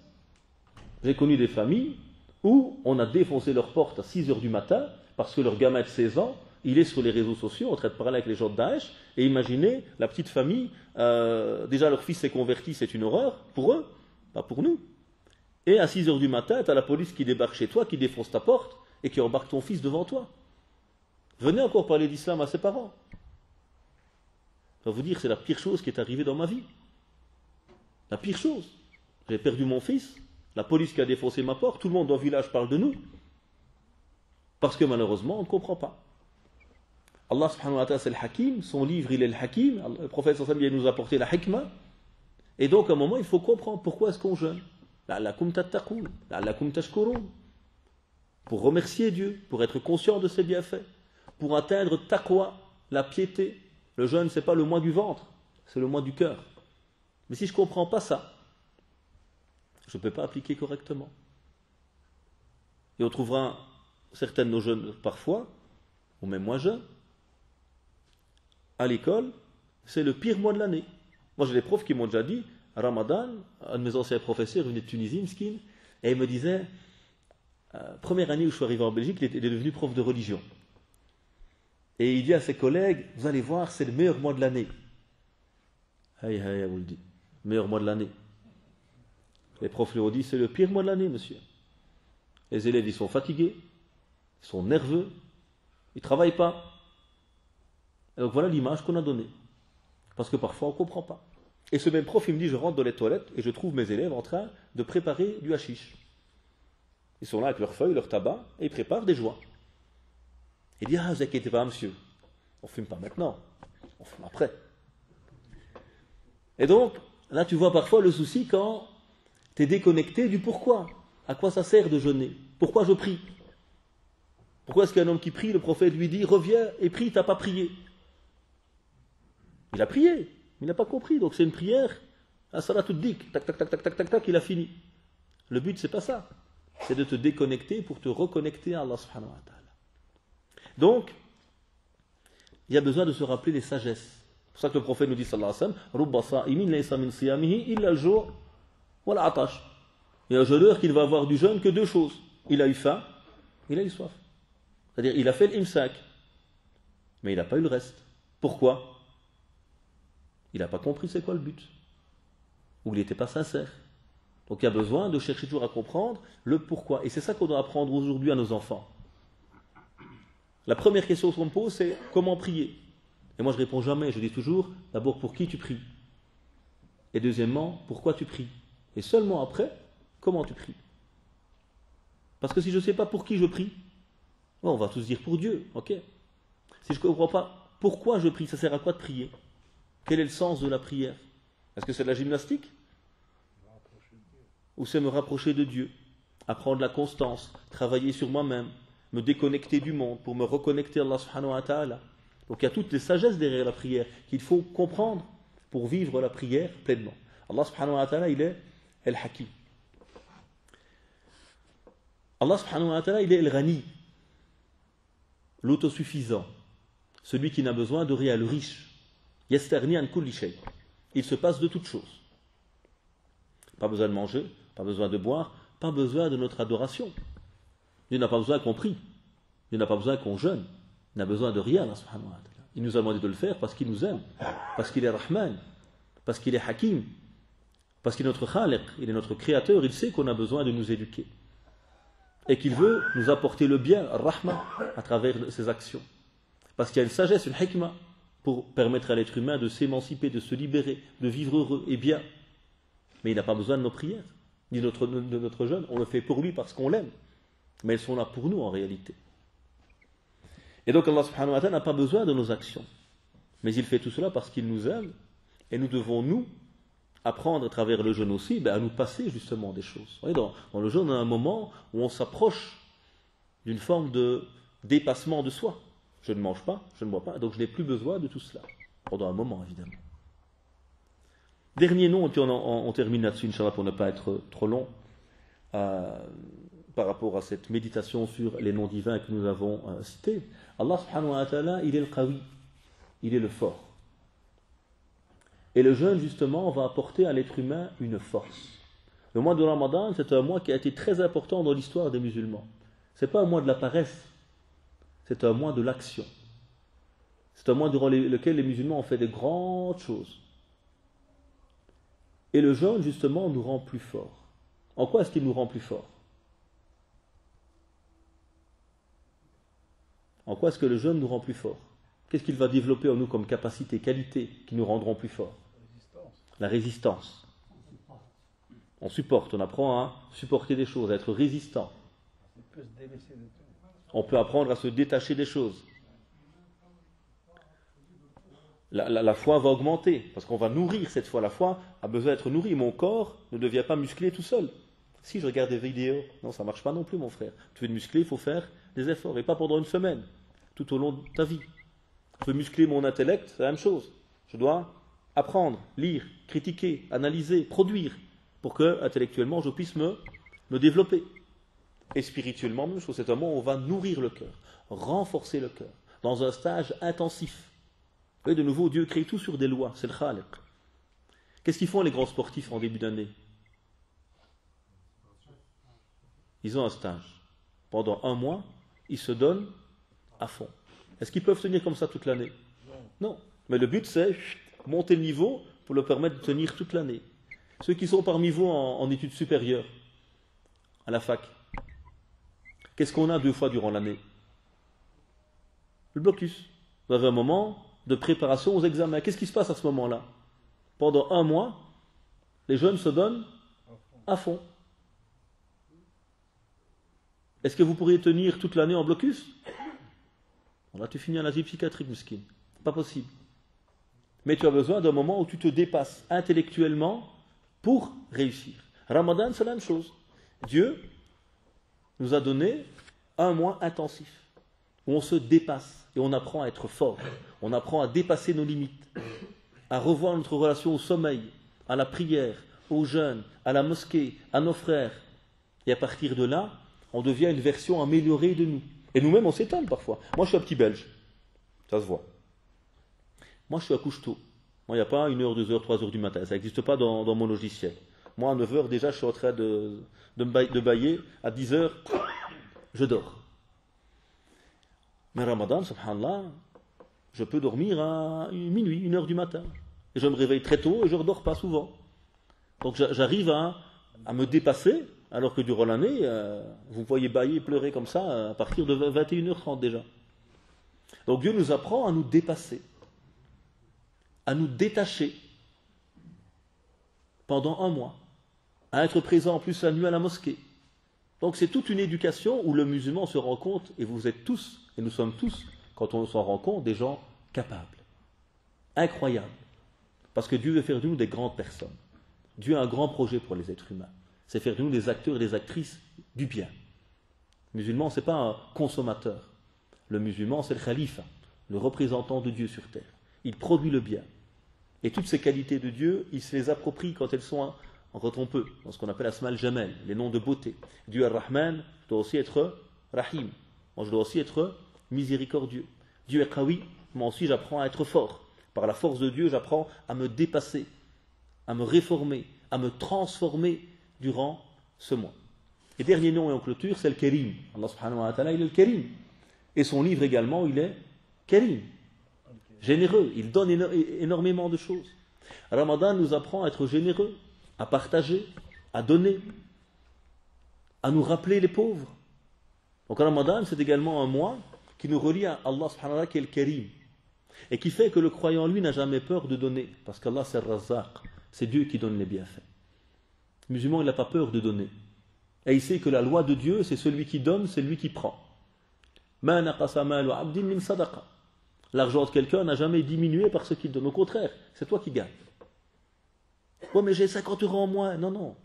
J'ai connu des familles où on a défoncé leur porte à 6 h du matin parce que leur gamin de 16 ans, il est sur les réseaux sociaux en train de parler avec les gens de Daesh, et imaginez la petite famille, déjà leur fils s'est converti, c'est une horreur pour eux, pas pour nous. Et à 6 h du matin, tu as la police qui débarque chez toi, qui défonce ta porte et qui embarque ton fils devant toi. Venez encore parler d'islam à ses parents. Je vais vous dire, c'est la pire chose qui est arrivée dans ma vie. La pire chose. J'ai perdu mon fils, la police qui a défoncé ma porte, tout le monde dans le village parle de nous. Parce que malheureusement, on ne comprend pas. Allah subhanahu wa ta'ala, c'est le hakim, son livre, il est le hakim, le prophète sallallahu alayhi wa sallam, il nous a apporté la hikmah. Et donc, à un moment, il faut comprendre pourquoi est-ce qu'on jeûne. La'allakum tattaqoun, la'allakum tashkurun. Pour remercier Dieu, pour être conscient de ses bienfaits, pour atteindre taqwa, la piété. Le jeûne, ce n'est pas le mois du ventre, c'est le mois du cœur. Mais si je ne comprends pas ça, je ne peux pas appliquer correctement. Et on trouvera certains de nos jeunes parfois, ou même moins jeunes, à l'école, c'est le pire mois de l'année. Moi j'ai des profs qui m'ont déjà dit, Ramadan, un de mes anciens professeurs venait de Tunisie, Mskin, et il me disait, première année où je suis arrivé en Belgique, il est devenu prof de religion. Et il dit à ses collègues, vous allez voir, c'est le meilleur mois de l'année. Aïe, aïe, vous le dites, meilleur mois de l'année. Les profs lui ont dit, c'est le pire mois de l'année, monsieur. Les élèves, ils sont fatigués, ils sont nerveux, ils ne travaillent pas. Et donc voilà l'image qu'on a donnée. Parce que parfois on ne comprend pas. Et ce même prof, il me dit, je rentre dans les toilettes et je trouve mes élèves en train de préparer du hashish. Ils sont là avec leurs feuilles, leur tabac, et ils préparent des joints. Il dit, ah, ne vous inquiétez pas, monsieur, on ne fume pas maintenant, on fume après. Et donc, là tu vois parfois le souci quand tu es déconnecté du pourquoi. À quoi ça sert de jeûner? Pourquoi je prie? Pourquoi est-ce qu'un homme qui prie, le prophète lui dit, reviens et prie, tu n'as pas prié? Il a prié, mais il n'a pas compris. Donc c'est une prière, un salat tout dik, tac, tac, tac, tac, tac, tac, tac, il a fini. Le but, c'est pas ça. C'est de te déconnecter pour te reconnecter à Allah subhanahu wa ta'ala. Donc, il y a besoin de se rappeler les sagesses. C'est pour ça que le prophète nous dit, sallallahu alayhi wa sallam, Rubba sa'imin laysa min siyamihi illa al-ju' wa al-atash. Il y a un jeûneur qui ne va avoir du jeûne que deux choses. Il a eu faim, il a eu soif. C'est-à-dire, il a fait l'imsak, mais il n'a pas eu le reste. Pourquoi? Il n'a pas compris c'est quoi le but. Ou il n'était pas sincère. Donc il y a besoin de chercher toujours à comprendre le pourquoi. Et c'est ça qu'on doit apprendre aujourd'hui à nos enfants. La première question qu'on me pose, c'est comment prier? Et moi je réponds jamais, je dis toujours, d'abord pour qui tu pries? Et deuxièmement, pourquoi tu pries? Et seulement après, comment tu pries? Parce que si je ne sais pas pour qui je prie, on va tous dire pour Dieu, ok? Si je ne comprends pas pourquoi je prie, ça sert à quoi de prier? Quel est le sens de la prière? Est-ce que c'est de la gymnastique? Ou c'est me rapprocher de Dieu? Apprendre la constance, travailler sur moi-même, me déconnecter du monde pour me reconnecter à Allah subhanahu wa ta'ala. Donc il y a toutes les sagesses derrière la prière qu'il faut comprendre pour vivre la prière pleinement. Allah subhanahu wa ta'ala, il est el-Hakim. Allah subhanahu wa ta'ala, il est el-Ghani, l'autosuffisant, celui qui n'a besoin de rien, le riche. Yasterni an kulli shay. Il se passe de toutes choses. Pas besoin de manger, pas besoin de boire, pas besoin de notre adoration. Dieu n'a pas besoin qu'on prie. Dieu n'a pas besoin qu'on jeûne. Il n'a besoin de rien, Allah subhanahu wa ta'ala. Il nous a demandé de le faire parce qu'il nous aime, parce qu'il est Rahman, parce qu'il est Hakim, parce qu'il est notre Khaliq, il est notre créateur, il sait qu'on a besoin de nous éduquer. Et qu'il veut nous apporter le bien, Rahman, à travers ses actions. Parce qu'il y a une sagesse, une hikmah, pour permettre à l'être humain de s'émanciper, de se libérer, de vivre heureux et bien. Mais il n'a pas besoin de nos prières, ni de notre jeûne. On le fait pour lui parce qu'on l'aime. Mais elles sont là pour nous en réalité. Et donc Allah subhanahu wa ta'ala n'a pas besoin de nos actions. Mais il fait tout cela parce qu'il nous aime. Et nous devons, nous, apprendre à travers le jeûne aussi, à nous passer justement des choses. Vous voyez, dans le jeûne, on a un moment où on s'approche d'une forme de dépassement de soi. Je ne mange pas, je ne bois pas, donc je n'ai plus besoin de tout cela. Pendant un moment, évidemment. Dernier nom, et puis on termine là-dessus, Inch'Allah, pour ne pas être trop long, par rapport à cette méditation sur les noms divins que nous avons cités. Allah subhanahu wa ta'ala, il est le qawi, il est le fort. Et le jeûne, justement, va apporter à l'être humain une force. Le mois de Ramadan, c'est un mois qui a été très important dans l'histoire des musulmans. Ce n'est pas un mois de la paresse, c'est un mois de l'action. C'est un mois durant lequel les musulmans ont fait de grandes choses. Et le jeûne, justement, nous rend plus forts. En quoi est-ce qu'il nous rend plus forts? En quoi est-ce que le jeûne nous rend plus forts? Qu'est-ce qu'il va développer en nous comme capacité, qualité, qui nous rendront plus forts? La résistance. On supporte, on apprend à supporter des choses, à être résistant. On peut apprendre à se détacher des choses. La foi va augmenter, parce qu'on va nourrir cette foi. La foi a besoin d'être nourrie. Mon corps ne devient pas musclé tout seul. Si je regarde des vidéos, non, ça ne marche pas non plus, mon frère. Tu veux te muscler, il faut faire des efforts, et pas pendant une semaine, tout au long de ta vie. Je veux muscler mon intellect, c'est la même chose. Je dois apprendre, lire, critiquer, analyser, produire, pour que, intellectuellement, je puisse me développer. Et spirituellement, même chose, c'est un moment où on va nourrir le cœur, renforcer le cœur, dans un stage intensif. Et de nouveau, Dieu crée tout sur des lois, c'est le Khaliq. Qu'est-ce qu'ils font les grands sportifs en début d'année? Ils ont un stage. Pendant un mois, ils se donnent à fond. Est-ce qu'ils peuvent tenir comme ça toute l'année? Non. Mais le but, c'est monter le niveau pour leur permettre de tenir toute l'année. Ceux qui sont parmi vous en études supérieures, à la fac, qu'est-ce qu'on a 2 fois durant l'année? Le blocus. Vous avez un moment de préparation aux examens. Qu'est-ce qui se passe à ce moment-là? Pendant un mois, les jeunes se donnent à fond. Est-ce que vous pourriez tenir toute l'année en blocus? Là, tu finis en asile psychiatrique, Muskin. Pas possible. Mais tu as besoin d'un moment où tu te dépasses intellectuellement pour réussir. Ramadan, c'est la même chose. Dieu nous a donné un mois intensif où on se dépasse et on apprend à être fort. On apprend à dépasser nos limites, à revoir notre relation au sommeil, à la prière, au jeûne, à la mosquée, à nos frères. Et à partir de là, on devient une version améliorée de nous. Et nous-mêmes, on s'étonne parfois. Moi, je suis un petit Belge. Ça se voit. Moi, je suis à couche-tôt. Moi, il n'y a pas 1h, 2h, 3h du matin. Ça n'existe pas dans mon logiciel. Moi, à 9h, déjà, je suis en train de bailler. À 10h, je dors. Mais Ramadan, subhanallah, je peux dormir à minuit, 1h du matin. Et je me réveille très tôt et je ne redors pas souvent. Donc, j'arrive à me dépasser. Alors que durant l'année, vous voyez bailler, pleurer comme ça à partir de 21h30 déjà. Donc Dieu nous apprend à nous dépasser, à nous détacher pendant un mois, à être présent en plus la nuit à la mosquée. Donc c'est toute une éducation où le musulman se rend compte, et vous êtes tous, et nous sommes tous, quand on s'en rend compte, des gens capables, incroyables. Parce que Dieu veut faire de nous des grandes personnes. Dieu a un grand projet pour les êtres humains. C'est faire de nous des acteurs et des actrices du bien. Le musulman, ce n'est pas un consommateur. Le musulman, c'est le khalifa, le représentant de Dieu sur terre. Il produit le bien. Et toutes ces qualités de Dieu, il se les approprie quand elles sont, quand on peut, dans ce qu'on appelle Asma al-Jamal, les noms de beauté. Dieu Ar-Rahman doit aussi être Rahim. Moi, je dois aussi être miséricordieux. Dieu est Qawi, moi aussi j'apprends à être fort. Par la force de Dieu, j'apprends à me dépasser, à me réformer, à me transformer durant ce mois. Et dernier nom et en clôture, c'est le Kérim. Allah subhanahu wa ta'ala, il est le Kérim. Et son livre également, il est Kérim. Généreux. Il donne énormément de choses. Ramadan nous apprend à être généreux, à partager, à donner, à nous rappeler les pauvres. Donc Ramadan, c'est également un mois qui nous relie à Allah subhanahu wa ta'ala qui est le Kérim. Et qui fait que le croyant, lui, n'a jamais peur de donner. Parce qu'Allah, c'est le Razzaq. C'est Dieu qui donne les bienfaits. Le musulman, il n'a pas peur de donner. Et il sait que la loi de Dieu, c'est celui qui donne, c'est lui qui prend. L'argent de quelqu'un n'a jamais diminué par ce qu'il donne. Au contraire, c'est toi qui gagnes. Oh, mais j'ai 50 € en moins. Non, non.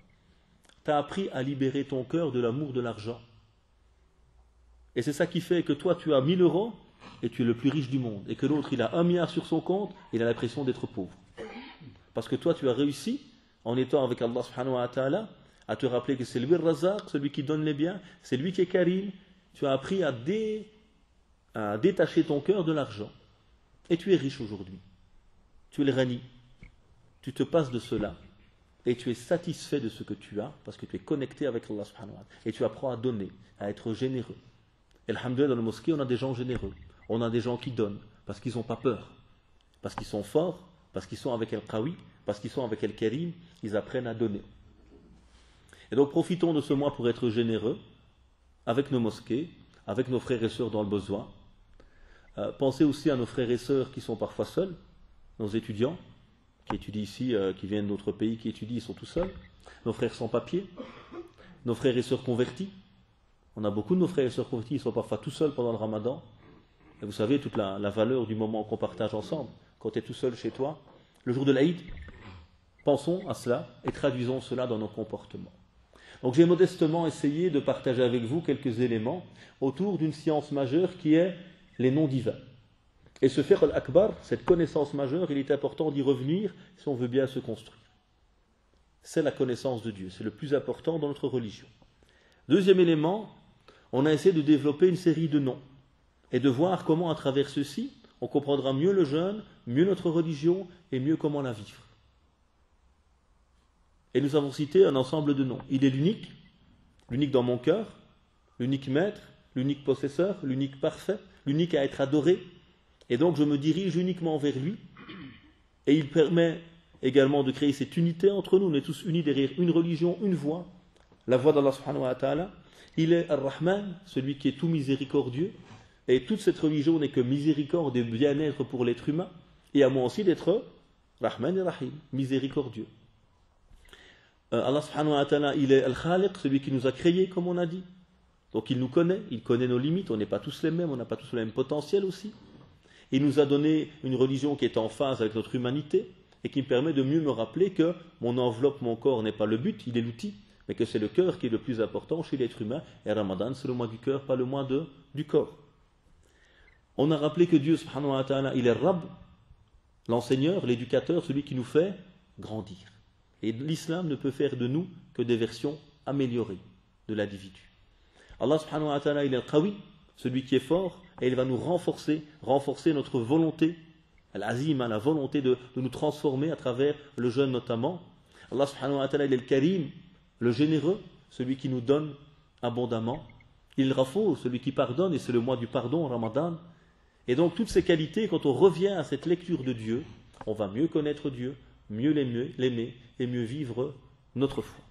Tu as appris à libérer ton cœur de l'amour de l'argent. Et c'est ça qui fait que toi, tu as 1000 € et tu es le plus riche du monde. Et que l'autre, il a 1 milliard sur son compte et il a l'impression d'être pauvre. Parce que toi, tu as réussi, en étant avec Allah subhanahu wa ta'ala, à te rappeler que c'est lui le Razak, celui qui donne les biens, c'est lui qui est Karim. Tu as appris à détacher ton cœur de l'argent. Et tu es riche aujourd'hui. Tu es le Rani. Tu te passes de cela. Et tu es satisfait de ce que tu as, parce que tu es connecté avec Allah subhanahu wa ta'ala. Et tu apprends à donner, à être généreux. Et alhamdoulilah, dans la mosquée, on a des gens généreux. On a des gens qui donnent, parce qu'ils n'ont pas peur. Parce qu'ils sont forts, parce qu'ils sont avec Al-Qawi, parce qu'ils sont avec Al-Karim, ils apprennent à donner. Et donc profitons de ce mois pour être généreux avec nos mosquées, avec nos frères et sœurs dans le besoin. Pensez aussi à nos frères et sœurs qui sont parfois seuls, nos étudiants qui étudient ici, qui viennent d'autres pays, qui étudient, ils sont tout seuls. Nos frères sans papier, nos frères et sœurs convertis. On a beaucoup de nos frères et sœurs convertis, ils sont parfois tout seuls pendant le Ramadan. Et vous savez toute la valeur du moment qu'on partage ensemble. Quand tu es tout seul chez toi, le jour de l'Aïd, pensons à cela et traduisons cela dans nos comportements. Donc j'ai modestement essayé de partager avec vous quelques éléments autour d'une science majeure qui est les noms divins. Et ce fiqh al-akbar, cette connaissance majeure, il est important d'y revenir si on veut bien se construire. C'est la connaissance de Dieu, c'est le plus important dans notre religion. Deuxième élément, on a essayé de développer une série de noms et de voir comment à travers ceux-ci, on comprendra mieux le jeûne, mieux notre religion et mieux comment la vivre. Et nous avons cité un ensemble de noms. Il est l'unique dans mon cœur, l'unique maître, l'unique possesseur, l'unique parfait, l'unique à être adoré. Et donc je me dirige uniquement vers lui. Et il permet également de créer cette unité entre nous. On est tous unis derrière une religion, une voie, la voie d'Allah subhanahu wa ta'ala. Il est Ar-Rahman, celui qui est tout miséricordieux. Et toute cette religion n'est que miséricorde et bien-être pour l'être humain. Et à moi aussi d'être Rahman et Rahim, miséricordieux. Allah subhanahu wa ta'ala, il est Al-Khaliq, celui qui nous a créés, comme on a dit. Donc il nous connaît, il connaît nos limites, on n'est pas tous les mêmes, on n'a pas tous le même potentiel aussi. Il nous a donné une religion qui est en phase avec notre humanité et qui me permet de mieux me rappeler que mon enveloppe, mon corps n'est pas le but, il est l'outil, mais que c'est le cœur qui est le plus important chez l'être humain. Et Ramadan, c'est le mois du cœur, pas le mois du corps. On a rappelé que Dieu subhanahu wa ta'ala, il est Rabb, l'enseigneur, l'éducateur, celui qui nous fait grandir. Et l'islam ne peut faire de nous que des versions améliorées de l'individu. Allah subhanahu wa ta'ala, il est al-Qawi, celui qui est fort, et il va nous renforcer notre volonté, al-Azim, la volonté de nous transformer à travers le jeûne notamment. Allah subhanahu wa ta'ala, il est le Karim, le généreux, celui qui nous donne abondamment. Il est le Ghafour, celui qui pardonne, et c'est le mois du pardon, Ramadan. Et donc toutes ces qualités, quand on revient à cette lecture de Dieu, on va mieux connaître Dieu, mieux l'aimer et mieux vivre notre foi.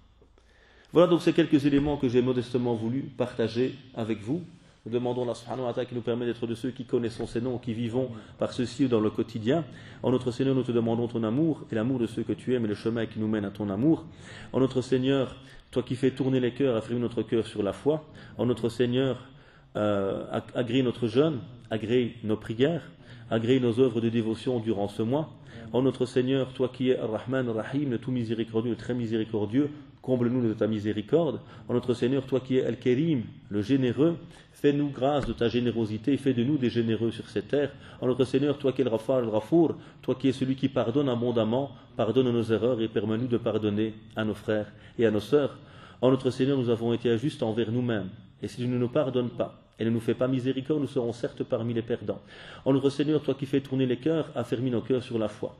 Voilà donc ces quelques éléments que j'ai modestement voulu partager avec vous. Nous demandons à Allah subhanahu wa ta'ala qui nous permet d'être de ceux qui connaissons ces noms, qui vivons par ceci dans le quotidien. En notre Seigneur, nous te demandons ton amour et l'amour de ceux que tu aimes et le chemin qui nous mène à ton amour. En notre Seigneur, toi qui fais tourner les cœurs, affermis notre cœur sur la foi. En notre Seigneur, agrée notre jeûne, agrée nos prières, agrée nos œuvres de dévotion durant ce mois. En notre Seigneur, toi qui es Ar-Rahman, Ar-Rahim, le tout miséricordieux, le très miséricordieux, comble-nous de ta miséricorde. En notre Seigneur, toi qui es Al-Karim, le généreux, fais-nous grâce de ta générosité et fais de nous des généreux sur cette terre. En notre Seigneur, toi qui es Al-Ghafar, Al-Ghafour, toi qui es celui qui pardonne abondamment, pardonne nos erreurs et permets-nous de pardonner à nos frères et à nos sœurs. En notre Seigneur, nous avons été injustes envers nous-mêmes. Et si tu ne nous pardonnes pas, et ne nous fais pas miséricorde, nous serons certes parmi les perdants. En notre Seigneur, toi qui fais tourner les cœurs, affermis nos cœurs sur la foi.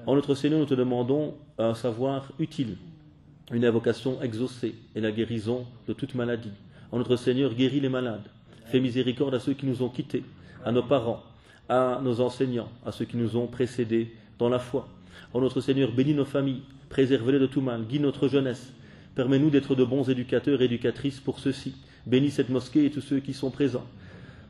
En notre Seigneur, nous te demandons un savoir utile, une invocation exaucée et la guérison de toute maladie. Ô notre Seigneur, guéris les malades. Fais miséricorde à ceux qui nous ont quittés, à nos parents, à nos enseignants, à ceux qui nous ont précédés dans la foi. Ô notre Seigneur, bénis nos familles, préserve-les de tout mal, guide notre jeunesse. Permets-nous d'être de bons éducateurs et éducatrices pour ceux-ci. Bénis cette mosquée et tous ceux qui sont présents.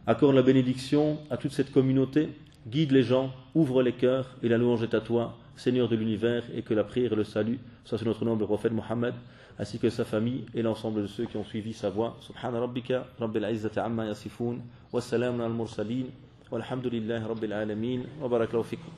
Accorde la bénédiction à toute cette communauté. Guide les gens, ouvre les cœurs et la louange est à toi, Seigneur de l'univers, et que la prière et le salut soient sur notre nom, le prophète Mohammed, ainsi que sa famille et l'ensemble de ceux qui ont suivi sa voie. Subhana rabbika, rabbil izzati amma yasifoun, wa salamun al mursalin, walhamdulillahi rabbil alamin, wa barakallahu fikum.